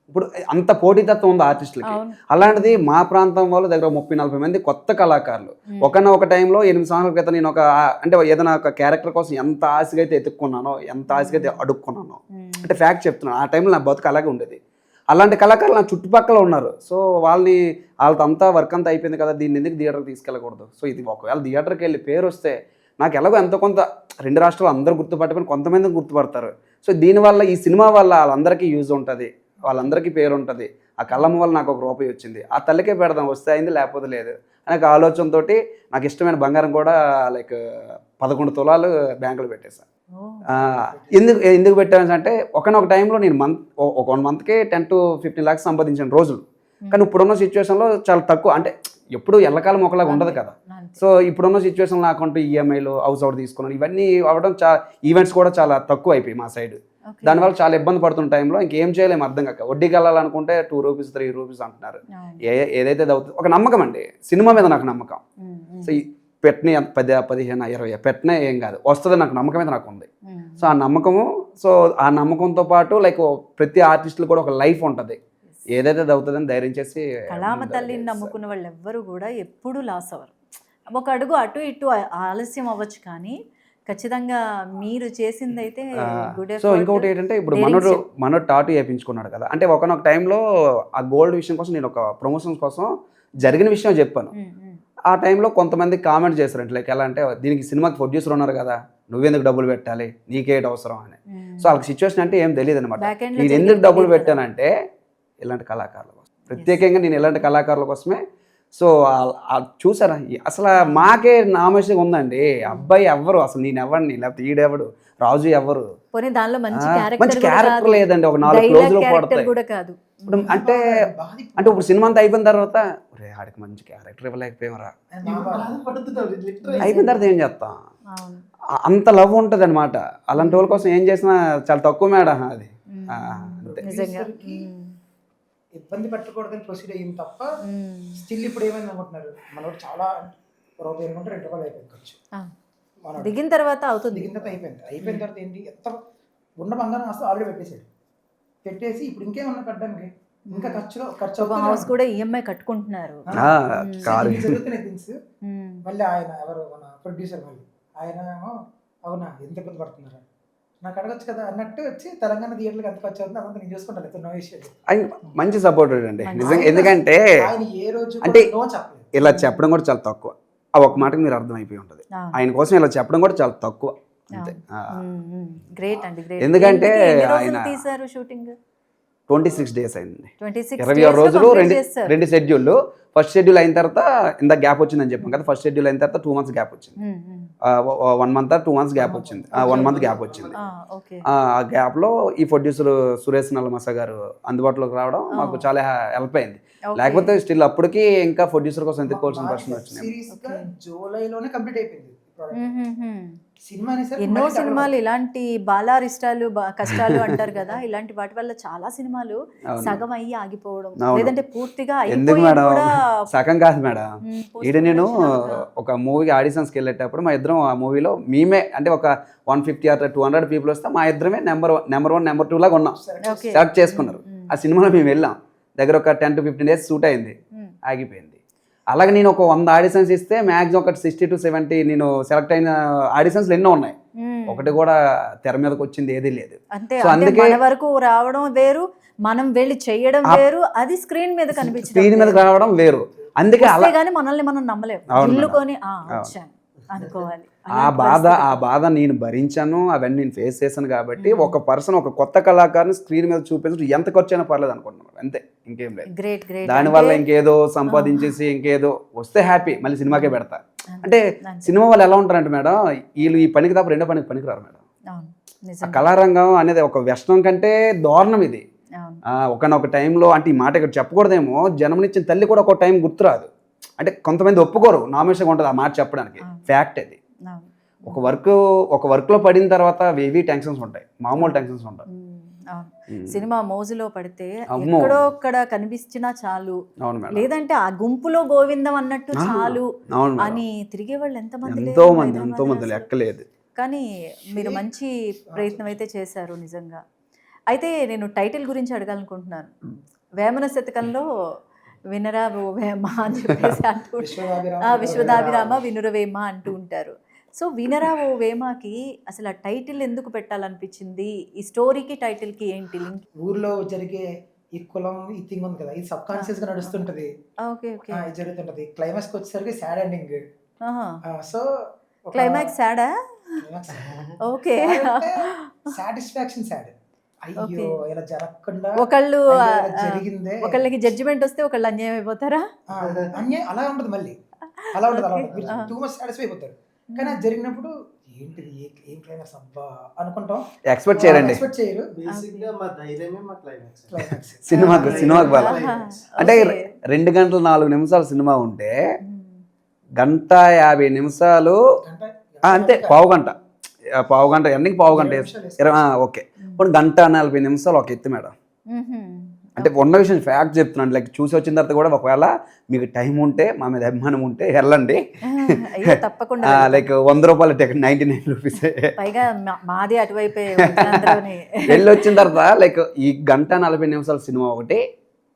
ఇప్పుడు అంత పోటీతత్వం ఉంది ఆర్టిస్టులకి. అలాంటిది మా ప్రాంతం వాళ్ళు దగ్గర 30-40 మంది కొత్త కళాకారులు. ఒక టైంలో 8 సంవత్సరాల క్రితం నేను అంటే ఏదైనా ఒక క్యారెక్టర్ కోసం ఎంత ఆశగా అయితే ఎత్తుక్కున్నానో, ఎంత ఆశగా అయితే అడుక్కున్నానో, అంటే ఫ్యాక్ట్ చెప్తున్నాను, ఆ టైంలో నా బతుకు అలాగే ఉండేది. అలాంటి కళాకారులు నా చుట్టుపక్కల ఉన్నారు. సో వాళ్ళతో అంతా వర్క్ అంతా అయిపోయింది కదా, దీన్ని ఎందుకు థియేటర్కి తీసుకెళ్ళకూడదు. సో ఇది ఒకవేళ థియేటర్కి వెళ్ళి పేరు వస్తే నాకు ఎలాగో ఎంతో కొంత 2 రాష్ట్రాలు అందరూ గుర్తుపట్టుకొని కొంతమంది గుర్తుపడతారు. సో దీనివల్ల ఈ సినిమా వల్ల వాళ్ళందరికీ యూజ్ ఉంటుంది, వాళ్ళందరికీ పేరు ఉంటుంది. ఆ కళ్ళమ్మ వల్ల నాకు 1 రూపాయి వచ్చింది, ఆ తల్లికే పెడదాం, వస్తే అయింది లేకపోతే లేదు అనే ఆలోచనతో నాకు ఇష్టమైన బంగారం కూడా లైక్ 11 తులాలు బ్యాంకులో పెట్టేశాను. ఎందుకు పెట్టాను అంటే ఒకనొక టైంలో నేను ఒక 1 monthకే 10 to 15 lakhs సంపాదించిన రోజులు. కానీ ఇప్పుడున్న సిచ్యువేషన్లో చాలా తక్కువ, అంటే ఎప్పుడు ఎల్లకాలం ఒకలాగా ఉండదు కదా. సో ఇప్పుడున్న సిచ్యువేషన్లో అకౌంట్ ఈఎంఐలు హౌస్ అవుట్ తీసుకున్నాను, ఇవన్నీ అవ్వడం ఈవెంట్స్ కూడా చాలా తక్కువ అయిపోయి మా సైడ్. దానివల్ల చాలా ఇబ్బంది పడుతున్న టైంలో ఇంకేం చేయలేము అర్థం కాక, వడ్డీకి వెళ్ళాలనుకుంటే 2 rupees 3 rupees అంటున్నారు. ఏదైతే అవుతుంది ఒక నమ్మకం అండి, సినిమా మీద నాకు నమ్మకం. సో పెట్టిన 10, 15, 20 పెట్టినా ఏం కాదు, వస్తుంది నాకు నమ్మకం మీద నాకు ఉంది. సో ఆ నమ్మకంతో పాటు లైక్ ప్రతి ఆర్టిస్టులు కూడా ఒక లైఫ్ ఉంటుంది, ఏదైతే అవుతుందని ధైర్యం చేసి. కళామ తల్లిని నమ్ముకున్న వాళ్ళు ఎవ్వరు కూడా ఎప్పుడు లాస్ అవ్వరు. ఒక అడుగు అటు ఇటు ఆలస్యం అవ్వచ్చు, కానీ ఖచ్చితంగా మీరు చేసింది అయితే గుడ్. సో ఇంకొకటి ఏంటంటే ఇప్పుడు మనోడు టాటూ వేయించుకున్నాడు కదా, అంటే ఒకనొక టైంలో ఆ గోల్డ్ విషయం కోసం నేను ఒక ప్రమోషన్స్ కోసం జరిగిన విషయం చెప్పాను. ఆ టైంలో కొంతమంది కామెంట్ చేస్తారు, అంటే లైక్ ఎలా అంటే దీనికి సినిమాకి ప్రొడ్యూసర్ ఉన్నారు కదా, నువ్వెందుకు డబ్బులు పెట్టాలి, నీకేటి అవసరం అని. సో వాళ్ళకి సిచ్యువేషన్ అంటే ఏం తెలియదు అనమాట. నేను ఎందుకు డబ్బులు పెట్టానంటే ఇలాంటి కళాకారుల కోసం, ప్రత్యేకంగా నేను ఇలాంటి కళాకారుల కోసమే. సో చూసారా అసలు మాకే నామోషిగా ఉందండి, అబ్బాయి ఎవ్వరు అసలు, నేను ఎవరిని లేకపోతే ఈడెవడు, రాజు ఎవరు, దానిలో మంచి క్యారెక్టర్ లేదండి, ఒక 4 రోజులు పడతాయి. ఇప్పుడు అంటే ఇప్పుడు సినిమా అంతా అయిపోయిన తర్వాత ఆడికి మంచి క్యారెక్టర్ ఇవ్వలేకపోయామరా అయిపోయిన తర్వాత ఏం చేస్తాం, అంత లవ్ ఉంటుంది అనమాట. అలాంటి వాళ్ళ కోసం ఏం చేసినా చాలా తక్కువ మేడం అది. ఇబ్బంది పెట్టకూడదని ప్రొసీడ్ అయ్యింది తప్ప స్టిల్ ఇప్పుడు ఏమైంది అనుకుంటున్నారు, మనోడు చాలా రూపాయి 2 రూపాయలు అయిపోయింది ఖర్చు. దిగిన తర్వాత అవుతుంది, అయిపోయిన తర్వాత ఏంటి, ఎంత ఉన్న బంగారం ఆస్తి ఆల్రెడీ పెట్టేశాడు. పెట్టేసి ఇప్పుడు ఇంకేమన్నా కట్టడానికి ఇంకా ఖర్చు ఒక హౌస్ కూడా ఈఎంఐ కట్టుకుంటున్నారు. కారు జరుగుతున్నాయి థింగ్స్. మ్మ్. మళ్ళీ ఆయన ఎవరు మన ప్రొడ్యూసర్ మళ్ళీ ఆయన ఏమో అవునా ఎంత ఇబ్బంది పడుతున్నారా నాకు అడగచ్చు కదా అన్నట్టు వచ్చి తెలంగాణ థియేటర్కి ఎంత ఖర్చు అవుతుంది అదంతా నేను చూసుకుంటాను, నో ఇష్యూ. ఆయన మంచి సపోర్టెడ్ అండి నిజంగా. ఎందుకంటే ఆయన ఏ రోజు అంటే నో చెప్పలేదు. ఇలా చెప్పడం కూడా చాలా తక్కువ. ఆ ఒక మాటకి మీరు అర్థమైపోయి ఉంటుంది. ఆయన కోసం ఇలా చెప్పడం కూడా చాలా తక్కువ అంతే. గ్రేట్ అండి, గ్రేట్. ఎందుకంటే ఎన్ని రోజులు ఆయన తీశారు షూటింగ్? 26 days అయింది. 26 26 days లో రోజులు, complete చేస్తారు. రెండు షెడ్యూల్. ఫస్ట్ షెడ్యూల్ అయిన తర్వాత ఇంత గ్యాప్ వచ్చిందని చెప్పాం కదా, ఫస్ట్ షెడ్యూల్ అయిన తర్వాత 2 months గ్యాప్ వచ్చింది. 1 month 2 months గ్యాప్ వచ్చింది. 1 month గ్యాప్ వచ్చింది. ఓకే. ఆ గ్యాప్ లో ఈ ప్రొడ్యూసర్ సురేష్ నల్లమస గారు అందుబాటులోకి రావడం మాకు చాలా హెల్ప్ అయింది. లేకపోతే స్టిల్ అప్పటికి ఇంకా ప్రొడ్యూసర్ కోసం ఎదుర్కోవాల్సిన పరిస్థితి వచ్చింది. సిరీస్ గా జూలైలోనే కంప్లీట్ అయిపోయింది సినిమా. ఎన్నో సినిమాలు ఇలాంటి బాలారిష్టాలు కష్టాలు అంటారు కదా, ఇలాంటి వాటి వల్ల చాలా సినిమాలు సగం అయ్యి ఆగిపోవడం, లేదంటే పూర్తిగా ఎందుకు అయిపోయి మేడం? కూడా సగం కాదు మేడం. ఈడ నేను ఒక మూవీకి ఆడిషన్స్కి వెళ్ళేటప్పుడు మా ఇద్దరం ఆ మూవీలో మేమే అంటే ఒక 150 or 200 people వస్తే మా ఇద్దరమే నెంబర్ 1 నెంబర్ 2 లాగా ఉన్నాం. సెలెక్ట్ చేసుకున్నారు. ఆ సినిమాలో మేము వెళ్ళాం, దగ్గర ఒక 10 to 15 days షూట్ అయింది, ఆగిపోయింది. అలాగే నేను ఒక 100 ఆడిషన్స్ ఇస్తే మ్యాక్సిమం ఒక 60 to 70 నేను సెలెక్ట్ అయిన ఆడిషన్స్ ఎన్నో ఉన్నాయి. ఒకటి కూడా తెర మీదకి వచ్చింది ఏదీ లేదు. అంతే. అందుకే మన వరకు రావడం వేరు, మనం వెళ్ళి చేయడం వేరు, అది స్క్రీన్ మీద కనిపించడం, స్క్రీన్ మీద రావడం వేరు. అందుకే అలా కానీ మనల్ని మనం నమ్మలేము, ఇల్లుకొని వచ్చాను అనుకోవాలి. ఆ బాధ నేను భరించాను, అవన్నీ నేను ఫేస్ చేశాను. కాబట్టి ఒక పర్సన్, ఒక కొత్త కళాకారుని స్క్రీన్ మీద చూపించడం ఎంత ఖర్చు అయినా పర్లేదు అనుకుంటున్నాను అంతే, ఇంకేం లేదు. Great, great. దానివల్ల ఇంకేదో సంపాదించేసి ఇంకేదో వస్తే హ్యాపీ, మళ్ళీ సినిమాకే పెడతా. అంటే సినిమా వాళ్ళు ఎలా ఉంటారంటే మేడం, వీళ్ళు ఈ పనికి తప్ప రెండో పనికి పనికిరారు మేడం. ఆ కళారంగం అనేది ఒక వ్యసనం కంటే దారుణం ఇది. ఒకనొక టైంలో అంటే ఈ మాట ఇక్కడ చెప్పకూడదేమో, జన్మనిచ్చిన తల్లి కూడా ఒక టైం గుర్తురాదు. అంటే కొంతమంది ఒప్పుకోరు, నామినేషన్గా ఉంటుంది ఆ మాట చెప్పడానికి. ఫ్యాక్ట్ అది. ఒక వర్క్లో పడిన తర్వాత వేవి టెన్షన్స్ ఉంటాయి, మామూలు టెన్షన్స్ ఉంటాయి. సినిమా మోజులో పడితే ఎక్కడో ఒక్కడ కనిపించినా చాలు, లేదంటే ఆ గుంపులో గోవిందం అన్నట్టు చాలు అని తిరిగే వాళ్ళు ఎంతో మంది లెక్కలేదు. కానీ మీరు మంచి ప్రయత్నం అయితే చేశారు నిజంగా. అయితే నేను టైటిల్ గురించి అడగాలనుకుంటున్నాను. వేమన శతకంలో వినరా ఓ వేమ అని చెప్పేసి అంటూ, విశ్వదాభిరామ వినురవేమ అంటూ ఉంటారు. సో వినరా ఓ వేమకి అసలు ఆ టైటిల్ ఎందుకు పెట్టాలనిపించింది? ఈ స్టోరీకి టైటిల్కి ఏంటి లింక్? ఊర్లో జరిగే ఈ కులం ఈ థింగ్ ఉంది కదా, ఇది సబ్ కాన్షియస్ గా నడుస్తుంటది. Okay, okay. ఇది జరుగుతుంటది. క్లైమాక్స్ కి వచ్చేసరికి సాడ్ ఎండింగ్. సో క్లైమాక్స్ సాడా? ఓకే. Satisfaction sad. అయ్యో ఇలా జరగకుండా ఒకళ్ళు జరిగిందే, ఒకళ్ళకి జడ్జిమెంట్ వస్తే ఒకళ్ళు అన్యాయం అయిపోతారా? అన్యాయం అలా ఉంటుంది, మళ్ళీ అలా ఉంటుంది. టూ మచ్ సాటిస్ఫై అయిపోతారు. కానీ అది జరిగినప్పుడు ఏంటిది, ఏం క్లైమాక్స్ అబ్బా అనుకుంటాం, ఎక్స్పెక్ట్ చేయరండి. ఎక్స్పెక్ట్ చేయరు. సినిమాకి బాగా అంటే 2 గంటల 4 నిమిషాలు సినిమా ఉంటే 1 గంట 50 నిమిషాలు అంతే, పావు గంట ఎండింగ్, పావు గంట ఓకే. ఇప్పుడు 1 గంట 40 నిమిషాలు ఒక ఎత్తు మేడం. అంటే ఉన్న విషయం ఫ్యాక్ట్ చెప్తున్నాను. లైక్ చూసి వచ్చిన తర్వాత కూడా ఒకవేళ మీకు టైం ఉంటే, మా మీద అభిమానం ఉంటే వెళ్ళండి. తప్పకుండా. లైక్ 100 రూపాయల టికెట్, 99 రూపీస్. పైగా మాది అటువైపే. వెళ్ళి వచ్చిన తర్వాత లైక్ ఈ 1 గంట 40 నిమిషాల సినిమా ఒకటి,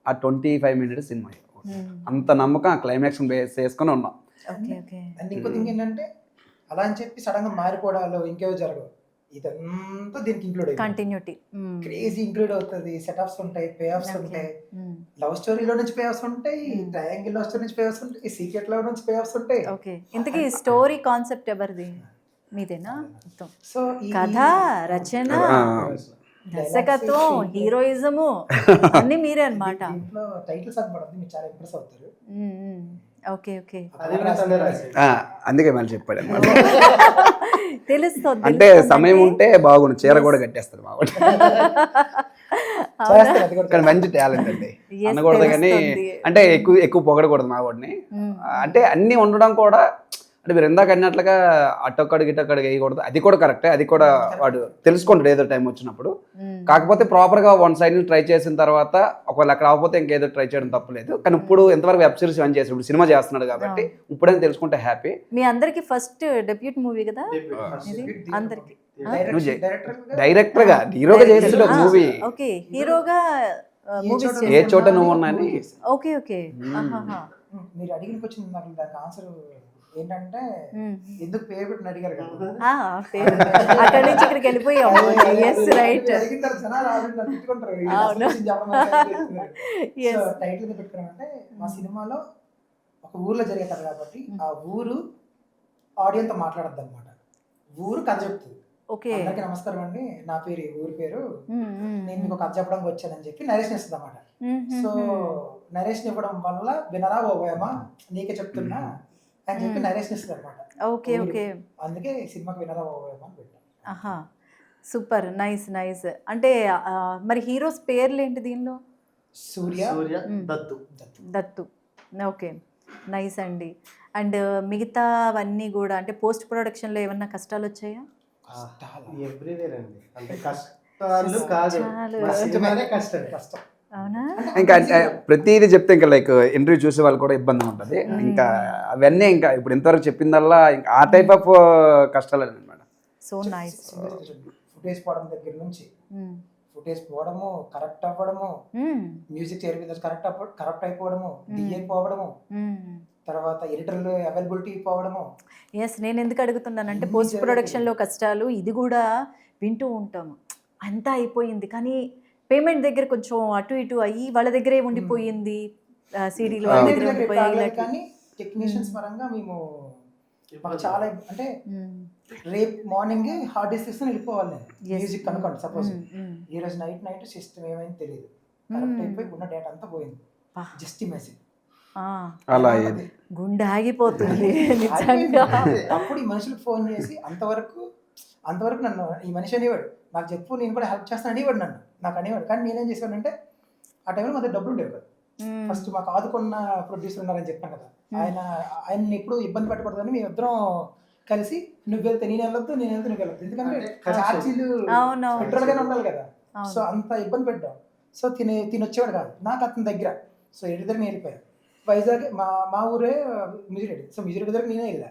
ఆ 25 minutes సినిమా, అంత నమ్మకం ఆ క్లైమాక్స్ బేస్ చేసుకుని ఉన్నాం. అండ్ ఇంకో థింగ్ ఏంటంటే, అలా అని చెప్పి సడన్ గా మారిపోవడాలు ఇంకేవో జరగవు. ఇదంతా దీనికి ఇంక్లూడ్ అయ్యి కంటిన్యూటీ క్రేజీ ఇంక్లూడ్ అవుతుంది. సెటప్స్ ఉంటాయి, పే ఆఫ్స్ ఉంటాయి, లవ్ స్టోరీలో నుంచి పే ఆఫ్స్ ఉంటాయి, ట్రయాంగిల్ లవ్ స్టోరీ నుంచి పే ఆఫ్స్ ఉంటాయి, సీక్రెట్ లవ్ నుంచి పే ఆఫ్స్ ఉంటాయి. ఓకే. ఇంతకీ స్టోరీ కాన్సెప్ట్ ఎవరిది? మీదేనా? సో కథ, రచన, దర్శకత్వం, హీరోయిజము అన్ని మీరే అన్నమాట. దీంట్లో టైటిల్స్ అనబడింది, మీరు చాలా ఇంప్రెస్ అవుతారు. Okay, okay. అందుకే మళ్ళీ చెప్పాడు అనమాట. తెలుస్తుంది. అంటే సమయం ఉంటే బాగుండు, చీర కూడా కట్టేస్తారు మావాడు. కానీ మంచి టాలెంట్ అండి, అనకూడదు కానీ అంటే ఎక్కువ పొగడకూడదు మావాడిని. అంటే అన్ని ఉండడం కూడా, అంటే మీరు ఇందాక అన్నట్లుగా అటొక్కడికి ఇటొక్కడికి వేయకూడదు, అది కూడా కరెక్టే. అది కూడా వాడు తెలుసుకుంటాడు ఏదో టైం వచ్చినప్పుడు. కాకపోతే ప్రాపర్గా 1 side ట్రై చేసిన తర్వాత ఒకవేళ అక్కడ అవ్వకపోతే ఇంకేదో ట్రై చేయడం తప్పలేదు. కానీ ఇప్పుడు ఎంతవరకు వెబ్ సిరీస్ రన్ చేసి ఇప్పుడు సినిమా చేస్తున్నాడు కాబట్టి ఇప్పుడైనా తెలుసుకుంటే హ్యాపీ. మీ అందరికి ఫస్ట్ డెబ్యూట్ మూవీ కదా ఇది? అందరికి డైరెక్టర్ గా హీరోగా చేసిన ఒక మూవీ ఓకే హీరోగా మూవీస్ ఏ చోట నువ్వు ఉన్నాయని. ఓకే ఓకే ఆహాహా. మీరు అడిగిన క్వశ్చన్ నాకు దానికి ఆన్సర్ ఏంటంటే ఎందుకు పేరు పెట్టిన అడిగారు కదా. అక్కడి నుంచి ఇక్కడికి వెళ్ళిపోయాము. Yes right. అడిగిన తర్వాత జనాలు ఆల్రెడీ నన్ను తిట్టుకుంటారు. ఈ అవును. అసలు చెప్పమని చెప్తున్నారు. Yes. సో టైటిల్ పెట్టుకున్నామంటే మా సినిమాలో ఒక ఊర్లో జరిగే కథ కాబట్టి ఆ ఊరు ఆడియన్స్ తో మాట్లాడద్దు అనమాట. ఊరు కథ చెప్తుంది. ఓకే అందరికీ నమస్కారం అండి, నా పేరు ఈ ఊరి పేరు, నేను మీకు కథ చెప్పడానికి వచ్చానని చెప్పి నరేషన్ ఇస్తుంది అన్నమాట. సో నరేషన్ ఇవ్వడం వల్ల వినరా ఓవేమా నీకే చెప్తున్నా అని చెప్పి నరేషన్ ఇస్తుంది అనమాట. ఓకే ఓకే అందుకే సినిమాకి వినరా ఓవేమా అని పెట్టాను. ఆహా సూపర్ నైస్ నైస్. అంటే మరి హీరోస్ పేర్లు ఏంటి దీనిలో? సూర్య, దత్తు. దత్తు. ఓకే నైస్ అండి. అండ్ మిగతా అవన్నీ కూడా అంటే పోస్ట్ ప్రొడక్షన్లో ఏమన్నా కష్టాలు వచ్చాయా? ఎవ్రీవేర్ అండి, అంటే కష్టాలు కాదు, కష్టాలు. మా సినిమానే కష్టమే. కష్టం. అవునా? ఇంకా ప్రతిదీ చెప్తే ఇంకా లైక్ ఇంటర్వ్యూ చూసే వాళ్ళు కూడా ఇబ్బంది ఉంటుంది. ఇంకా అవన్నీ ఇంకా ఇప్పుడు ఇంతవరకు చెప్పిందల్లా ఇంకా ఆ టైప్ ఆఫ్ కష్టాలు అనమాట. So nice. ఫుటేజ్ పోవడం దగ్గర నుంచి ఫుటేజ్ పోవడము, కరెక్ట్ అవ్వడము, మ్యూజిక్ చేరి కరెక్ట్ అయిపోవడము, డిఏ పోవడము, తర్వాత ఎడిటర్లు అవైలబిలిటీ పోవడము. ఎస్ నేను ఎందుకు అడుగుతున్నానంటే పోస్ట్ ప్రొడక్షన్లో కష్టాలు ఇది కూడా వింటూ ఉంటాము. అంతా అయిపోయింది కానీ పేమెంట్ దగ్గర కొంచెం అటు ఇటు అయ్యి వాళ్ళ దగ్గరే ఉండిపోయింది, సీడీలు వాళ్ళ దగ్గర ఉండిపోయాయి. కానీ టెక్నీషియన్స్ పరంగా మేము మాకు చాలా అంటే రేపు మార్నింగ్ హార్డ్ డిస్క్ తీసుకుని వెళ్ళిపోవాలి. నేను మ్యూజిక్ అనుకోండి సపోజ్ ఈ రోజు నైట్ సిస్టమ్ ఏమైంది తెలియదు, కరెక్ట్ అయిపోయి ఉన్న డేటా అంతా పోయింది. జస్ట్ ఇమేజిన్ అలా గుండె ఆగిపోతుంది నిజంగా. అప్పుడు ఈ మనుషులకు ఫోన్ చేసి అంతవరకు నన్ను ఈ మనిషి అనేవాడు, నాకు చెప్పు నేను కూడా హెల్ప్ చేస్తాను అనేవాడు, నాకు అనేవాడు. కానీ నేనేం చేశానంటే ఆ టైంలో మా దగ్గర డబ్బులు ఉండేవి కదా. ఫస్ట్ మాకు ఆదుకున్న ప్రొడ్యూసర్ ఉన్నారని చెప్పాను కదా, ఆయన ఎప్పుడు ఇబ్బంది పెట్టకూడదని మేము ఇద్దరం కలిసి నువ్వు వెళ్తే నేను వెళ్ళొద్దు, నేను వెళ్తే నువ్వు వెళ్ళొద్దు, ఎందుకంటే ఛార్జీలు పెట్రోల్ గానే ఉండాలి కదా. సో అంత ఇబ్బంది పెట్టాం. సో తినొచ్చేవాడు కాదు నాకు అతని దగ్గర. సో ఎడిటర్ నేను వెళ్ళిపోయాను వైజాగ్, మా ఊరే మ్యూజిరెడ్డి. సో మ్యూజిరెడ్డి దగ్గర నేనే వెళ్ళా.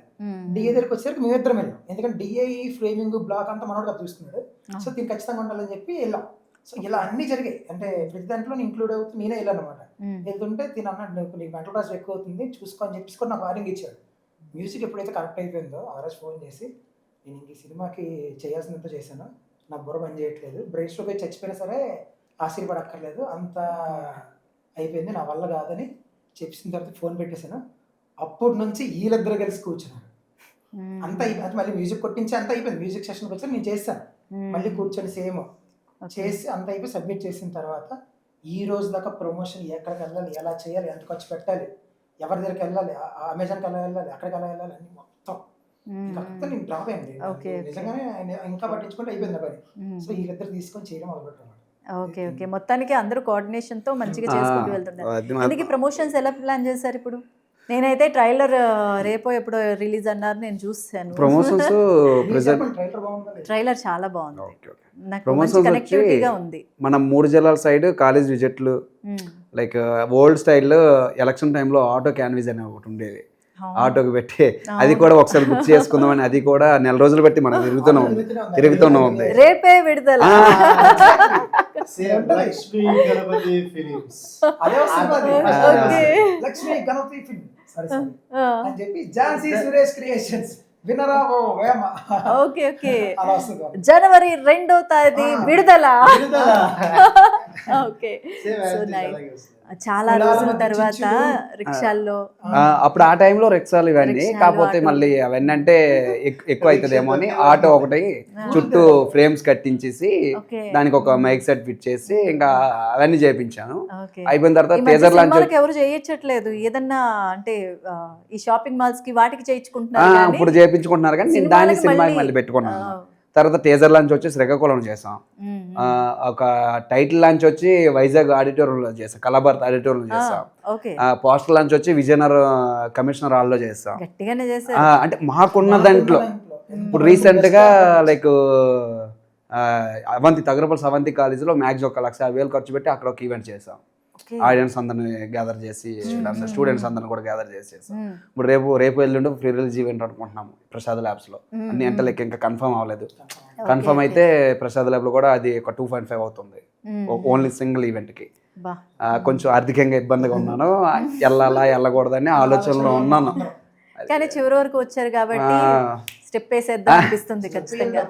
డిఏ దగ్గరికి వచ్చేసరికి మేము ఇద్దరం వెళ్ళాం, ఎందుకంటే డిఏ ఫ్రేమింగ్ బ్లాక్ అంతా మనోడు చూస్తున్నాడు. సో దీన్ని ఖచ్చితంగా ఉండాలని చెప్పి వెళ్ళాం. సో ఇలా అన్ని జరిగాయి, అంటే ప్రతి దాంట్లో ఇంక్లూడ్ అవుతూ నేనే వెళ్ళాను అనమాట. వెళ్తుంటే తిని అన్నాడు నీకు మెంటల్ ప్రాసెస్ ఎక్కువ అవుతుంది చూసుకో అని చెప్పేసి నాకు వార్నింగ్ ఇచ్చాడు. మ్యూజిక్ ఎప్పుడైతే కరెక్ట్ అయిపోయిందో ఆ రోజు ఫోన్ చేసి నేను ఇంక ఈ సినిమాకి చేయాల్సినంత చేశాను, నాకు బుర్ర పని చేయట్లేదు, బ్రెయిన్ స్ట్రోక్ పోయి చచ్చిపోయినా సరే ఆశీర్పడక్కర్లేదు, అంత అయిపోయింది నా వల్ల కాదని చెప్పిన తర్వాత ఫోన్ పెట్టేశాను. అప్పటి నుంచి వీళ్ళిద్దరు కలిసి కూర్చున్నాను. అంత అయిపోయింది, మళ్ళీ మ్యూజిక్ కొట్టించి అంత అయిపోయింది. మ్యూజిక్ సెషన్కి వచ్చి నేను చేశాను, మళ్ళీ కూర్చొని సేమ్ చేసి అంత అయిపోయి సబ్మిట్ చేసిన తర్వాత ఈ రోజు దాకా ప్రమోషన్ ఎక్కడికి వెళ్ళాలి, ఎలా చేయాలి, ఎంత ఖర్చు పెట్టాలి, ఎవరి దగ్గరికి వెళ్ళాలి, అమెజాన్కి ఎలా వెళ్ళాలి, అక్కడికి ఎలా వెళ్ళాలి అని మొత్తం నేను డ్రాప్ అయింది. నిజంగానే ఇంకా పట్టించుకుంటే అయిపోయింది పని. సో వీళ్ళిద్దరు తీసుకొని చేయడం మొదలుపెట్టాను. ఓకే ఓకే మొత్తానికి అందరూ కోఆర్డినేషన్ తో మంచిగా చేసుకుంటూ వెళ్తుంటారు. అందుకే ప్రమోషన్స్ ఎలా ప్లాన్ చేశారు ఇప్పుడు? నేనైతే ట్రైలర్ రేపో ఎప్పుడో రిలీజ్ అన్నారు, నేను చూసాను. ప్రమోషన్స్ ట్రైలర్ చాలా బాగుంది, నాకు ప్రమోషన్స్ మంచి కనెక్టివిటీగా ఉంది. మనం 3 జిల్లాల సైడ్ కాలేజ్ విజిట్లు, లైక్ ఓల్డ్ స్టైల్లో ఎలక్షన్ టైంలో ఆటో క్యాన్వీస్ అనే ఒకటి ఉండేది, ఆటోకి పెట్టి అది కూడా ఒకసారి బుక్ చేసుకుందామని అది కూడా నెల రోజులు బట్టి మనం తిరుగుతూనే ఉంది. రేపే విడుదల. లక్ష్మీ గణపతి ఫిలిమ్స్ లక్ష్మీ గణపతి ఫిల్మ్ అని చెప్పి ఝాన్సీ సురేష్ క్రియేషన్స్ వినరా ఓ వేమ. ఓకే ఓకే జనవరి 2వ తేదీ విడుదల. Okay so nice. చాలా రోజుల తర్వాత రిక్షాల్లో అప్పుడు ఆ టైంలో రిక్షాలు ఇవన్నీ, కాకపోతే మళ్ళీ అవన్నీ అంటే ఎక్కువ అవుతుందేమో అని ఆటో ఒకటి చుట్టూ ఫ్రేమ్స్ కట్టించేసి దానికి ఒక మైక్ సెట్ ఫిట్ చేసి ఇంకా అవన్నీ చేయించాను. అయిపోయిన తర్వాత టీజర్ లాంచ్ ఎవరు చేయించట్లేదు, ఏదన్నా అంటే ఈ షాపింగ్ మాల్స్ కి వాటికి చేయించుకుంటున్నారు, ఇప్పుడు చేయించుకుంటున్నారు కానీ నేను దాన్ని సినిమాకి మళ్ళీ పెట్టుకున్నాను. తర్వాత టీజర్ లాంచ్ వచ్చి శ్రీకాకుళం చేసాం, ఒక టైటిల్ లాంచ్ వచ్చి వైజాగ్ ఆడిటోరియంలో చేసాం, కళాభారత్ ఆడిటోరియంలో చేసాం, పోస్టర్ లాంచ్ వచ్చి విజయనగరం కమిషనర్ హాల్లో చేసాం. అంటే మాకున్న దాంట్లో ఇప్పుడు రీసెంట్ గా లైక్ అవంతి తగరపల్లి అవంతి కాలేజీలో మ్యాక్స్ 1,50,000 ఖర్చు పెట్టి అక్కడ ఒక ఈవెంట్ చేసాం. ఓకే. ఆడియన్స్ అందరిని గ్యాదర్ చేసి స్టూడెంట్స్ అందరిని కూడా గ్యాదర్ చేసేసాం. ఇప్పుడు రేపు ఎల్లుండి ఫ్రీ రిలీజ్ ఈవెంట్ అనుకుంటున్నాము ప్రసాద్ ల్యాబ్స్లో. అన్ని అంటే లైక్ ఇంకా కన్ఫర్మ్ అవ్వలేదు. కన్ఫర్మ్ అయితే ప్రసాద్ ల్యాబ్లో కూడా అది ఒక 2.5 అవుతుంది ఓన్లీ సింగిల్ ఈవెంట్కి. కొంచెం ఆర్థికంగా ఇబ్బందిగా ఉన్నాను, వెళ్ళకూడదని ఆలోచనలో ఉన్నాను. కానీ చివరి వరకు వచ్చారు కాబట్టి స్టెప్ వేసేద్దాం అనిపిస్తుంది ఖచ్చితంగా.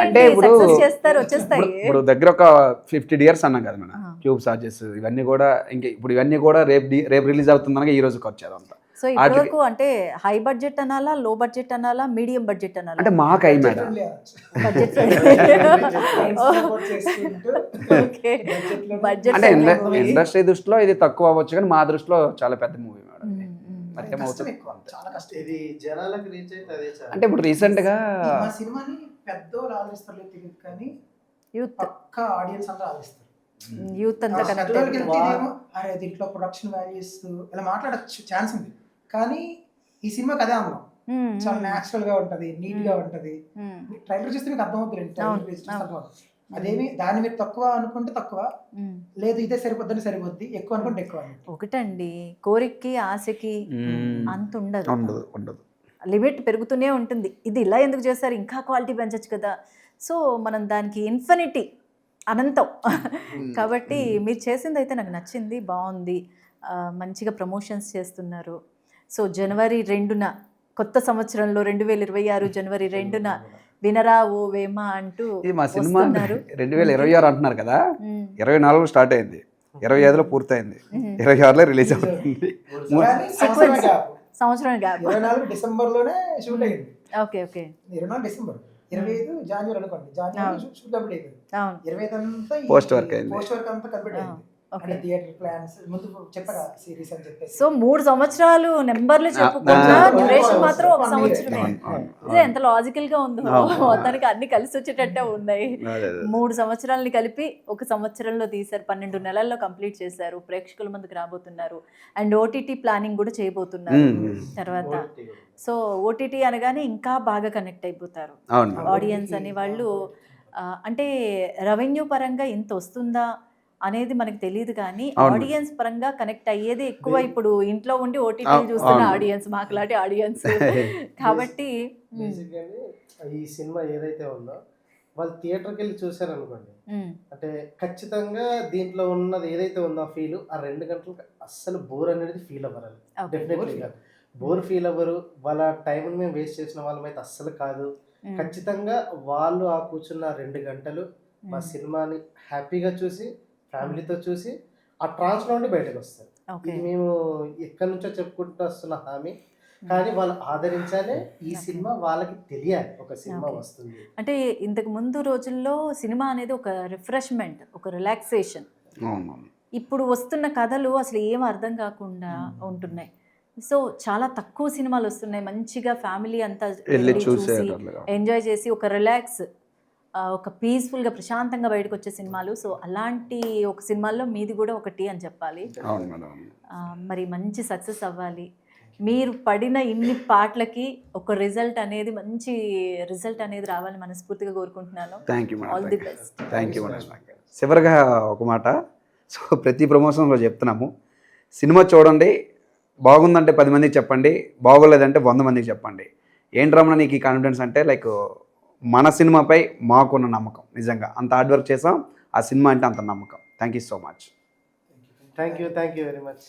అంటే ఇప్పుడు వచ్చేస్తాయి. ఇప్పుడు దగ్గర ఒక 50 ఇయర్స్ అన్నాం కదా మేడం. ట్యూబ్ చార్జెస్ ఇవన్నీ కూడా ఇవన్నీ కూడా రేపు రిలీజ్ అవుతుందనగా ఈ రోజుకి వచ్చేది అంతా. సో ఇప్పటివరకు అంటే హై బడ్జెట్ అనాలా, లో బడ్జెట్ అనాలా, మీడియం బడ్జెట్ అనాలా? అంటే మాకు అయి మేడం బడ్జెట్ బడ్జెట్ అంటే ఇండస్ట్రీ దృష్టిలో ఇది తక్కువ అవ్వచ్చు, కానీ మా దృష్టిలో చాలా పెద్ద మూవీ మేడం. మరి ఏమవుతుంది చాలా కష్టం. ఇది జనాలకు రీచ్ అయితే అదే చాలా. అంటే ఇప్పుడు రీసెంట్ గా మా సినిమాని పెద్దోళ్ళు ఆదరిస్తారు తెలియదు, కానీ యూత్ పక్క ఆడియన్స్ అందరూ ఆదరిస్తారు. యూత్ అంతా కనెక్ట్ పెద్దోళ్ళకి వెళ్తే ఇదేమో, అరే దీంట్లో ప్రొడక్షన్ వాల్యూస్ ఇలా మాట్లాడచ్చు ఛాన్స్ ఉంది, కానీ ఈ సినిమాకి అదే అందం. చాలా న్యాచురల్ గా ఉంటది, నీట్ గా ఉంటది. ట్రైలర్ చూస్తే మీకు అర్థమవుతుంది. అదేమి దాని మీద తక్కువ అనుకుంటే తక్కువ, లేదు ఇదే సరిపోద్దని సరిపోద్ది, ఎక్కువ అనుకుంటే ఎక్కువ. ఒకటండి, కోరికకి ఆశకి అంత ఉండదు, లిమిట్ పెరుగుతూనే ఉంటుంది. ఇది ఇలా ఎందుకు చేస్తారు, ఇంకా క్వాలిటీ పెంచచ్చు కదా. సో మనం దానికి ఇన్ఫినిటీ అనంతం. కాబట్టి మీరు చేసింది అయితే నాకు నచ్చింది, బాగుంది, మంచిగా ప్రమోషన్స్ చేస్తున్నారు. సో జనవరి 2న కొత్త సంవత్సరంలో 2026 జనవరి 2న వినరా ఓ వేమ అంటూ మా సినిమా 2026 అంటున్నారు కదా, 24 స్టార్ట్ అయింది, 25లో పూర్తయింది, 26లో రిలీజ్ అవుతుంది. సంవత్సరం గ్యాప్. 24 డిసెంబర్ లోనే షూట్ అయింది. Okay okay. 24 డిసెంబర్, 25 జనవరి అనుకోండి. జనవరి షూట్ కంప్లీట్ అయిపోయింది. 25 అంతా పోస్ట్ వర్క్ అయింది. పోస్ట్ వర్క్ అంతా కంప్లీట్ అయింది. అంటే థియేటర్ ప్లాన్స్ ముందు చెప్పగా సిరీస్ అని చెప్పేసి. సో 3 సంవత్సరాలు నెంబర్లు చెప్పుకున్నా డ్యూరేషన్ మాత్రం 1 సంవత్సరమే. ఇది ఎంత లాజికల్ గా ఉందో, మొత్తానికి అన్ని కలిసి వచ్చేటట్టే ఉన్నాయి. 3 సంవత్సరాలని కలిపి 1 సంవత్సరంలో తీశారు, 12 నెలల్లో కంప్లీట్ చేశారు, ప్రేక్షకుల ముందుకు రాబోతున్నారు. అండ్ ఓటీటీ ప్లానింగ్ కూడా చేయబోతున్నారు తర్వాత. సో ఓటీటీ అనగానే ఇంకా బాగా కనెక్ట్ అయిపోతారు ఆడియన్స్ అని వాళ్ళు. అంటే రెవెన్యూ పరంగా ఇంత వస్తుందా అనేది మనకు తెలియదు, కానీ ఆడియన్స్ పరంగా కనెక్ట్ అయ్యేది ఎక్కువ. ఇప్పుడు ఇంట్లో ఉండి ఓటీటీ చూస్తున్న ఆడియన్స్, మాకులాంటి ఆడియన్స్. కాబట్టి ఈ సినిమా ఏదైతే ఉందో వాళ్ళు థియేటర్కి వెళ్ళి చూసారు అనుకోండి, అంటే ఖచ్చితంగా దీంట్లో ఉన్నది ఏదైతే ఉందో ఫీల్ ఆ 2 గంటలు అస్సలు బోర్ అనేది ఫీల్ అవ్వరు. డెఫినెట్లీగా బోర్ ఫీల్ అవ్వరు. వాళ్ళ టైంని మేము వేస్ట్ చేసిన వాళ్ళమైతే అస్సలు కాదు. ఖచ్చితంగా వాళ్ళు ఆ కూర్చున్న 2 గంటలు మా సినిమాని హ్యాపీగా చూసి ఫ్యామిలీతో చూసి ఆ ట్రాన్స్ నుండి బయటకు వస్తారు. ఇది మేము ఎక్కడి నుంచో చెప్పుకుంటూ వస్తున్న హామీ, కానీ వాళ్ళు ఆదరించాలి. ఈ సినిమా వాళ్ళకి తెలియాలి ఒక సినిమా వస్తుంది అంటే. ఇంతకు ముందు రోజుల్లో సినిమా అనేది ఒక రిఫ్రెష్మెంట్, ఒక రిలాక్సేషన్. ఇప్పుడు వస్తున్న కథలు అసలు ఏం అర్థం కాకుండా ఉంటున్నాయి. సో చాలా తక్కువ సినిమాలు వస్తున్నాయి, మంచిగా ఫ్యామిలీ అంతా చూసి ఎంజాయ్ చేసి ఒక రిలాక్స్, ఒక పీస్ఫుల్గా ప్రశాంతంగా బయటకు వచ్చే సినిమాలు. సో అలాంటి ఒక సినిమాల్లో మీది కూడా ఒకటి అని చెప్పాలి. మరి మంచి సక్సెస్ అవ్వాలి. మీరు పడిన ఇన్ని పాటలకి ఒక రిజల్ట్ అనేది, మంచి రిజల్ట్ అనేది రావాలని మనస్ఫూర్తిగా కోరుకుంటున్నాను. All the best. Thank you. చివరిగా ఒక మాట, సో ప్రతి ప్రమోషన్లో చెప్తున్నాము, సినిమా చూడండి, బాగుందంటే 10 మందికి చెప్పండి, బాగోలేదంటే 100 మందికి చెప్పండి. ఏంటి రమణ నీకు ఈ కాన్ఫిడెన్స్ అంటే, లైక్ మన సినిమాపై మాకున్న నమ్మకం, నిజంగా అంత హార్డ్ వర్క్ చేసాం, ఆ సినిమా అంటే అంత నమ్మకం. Thank you so much. Thank you very much.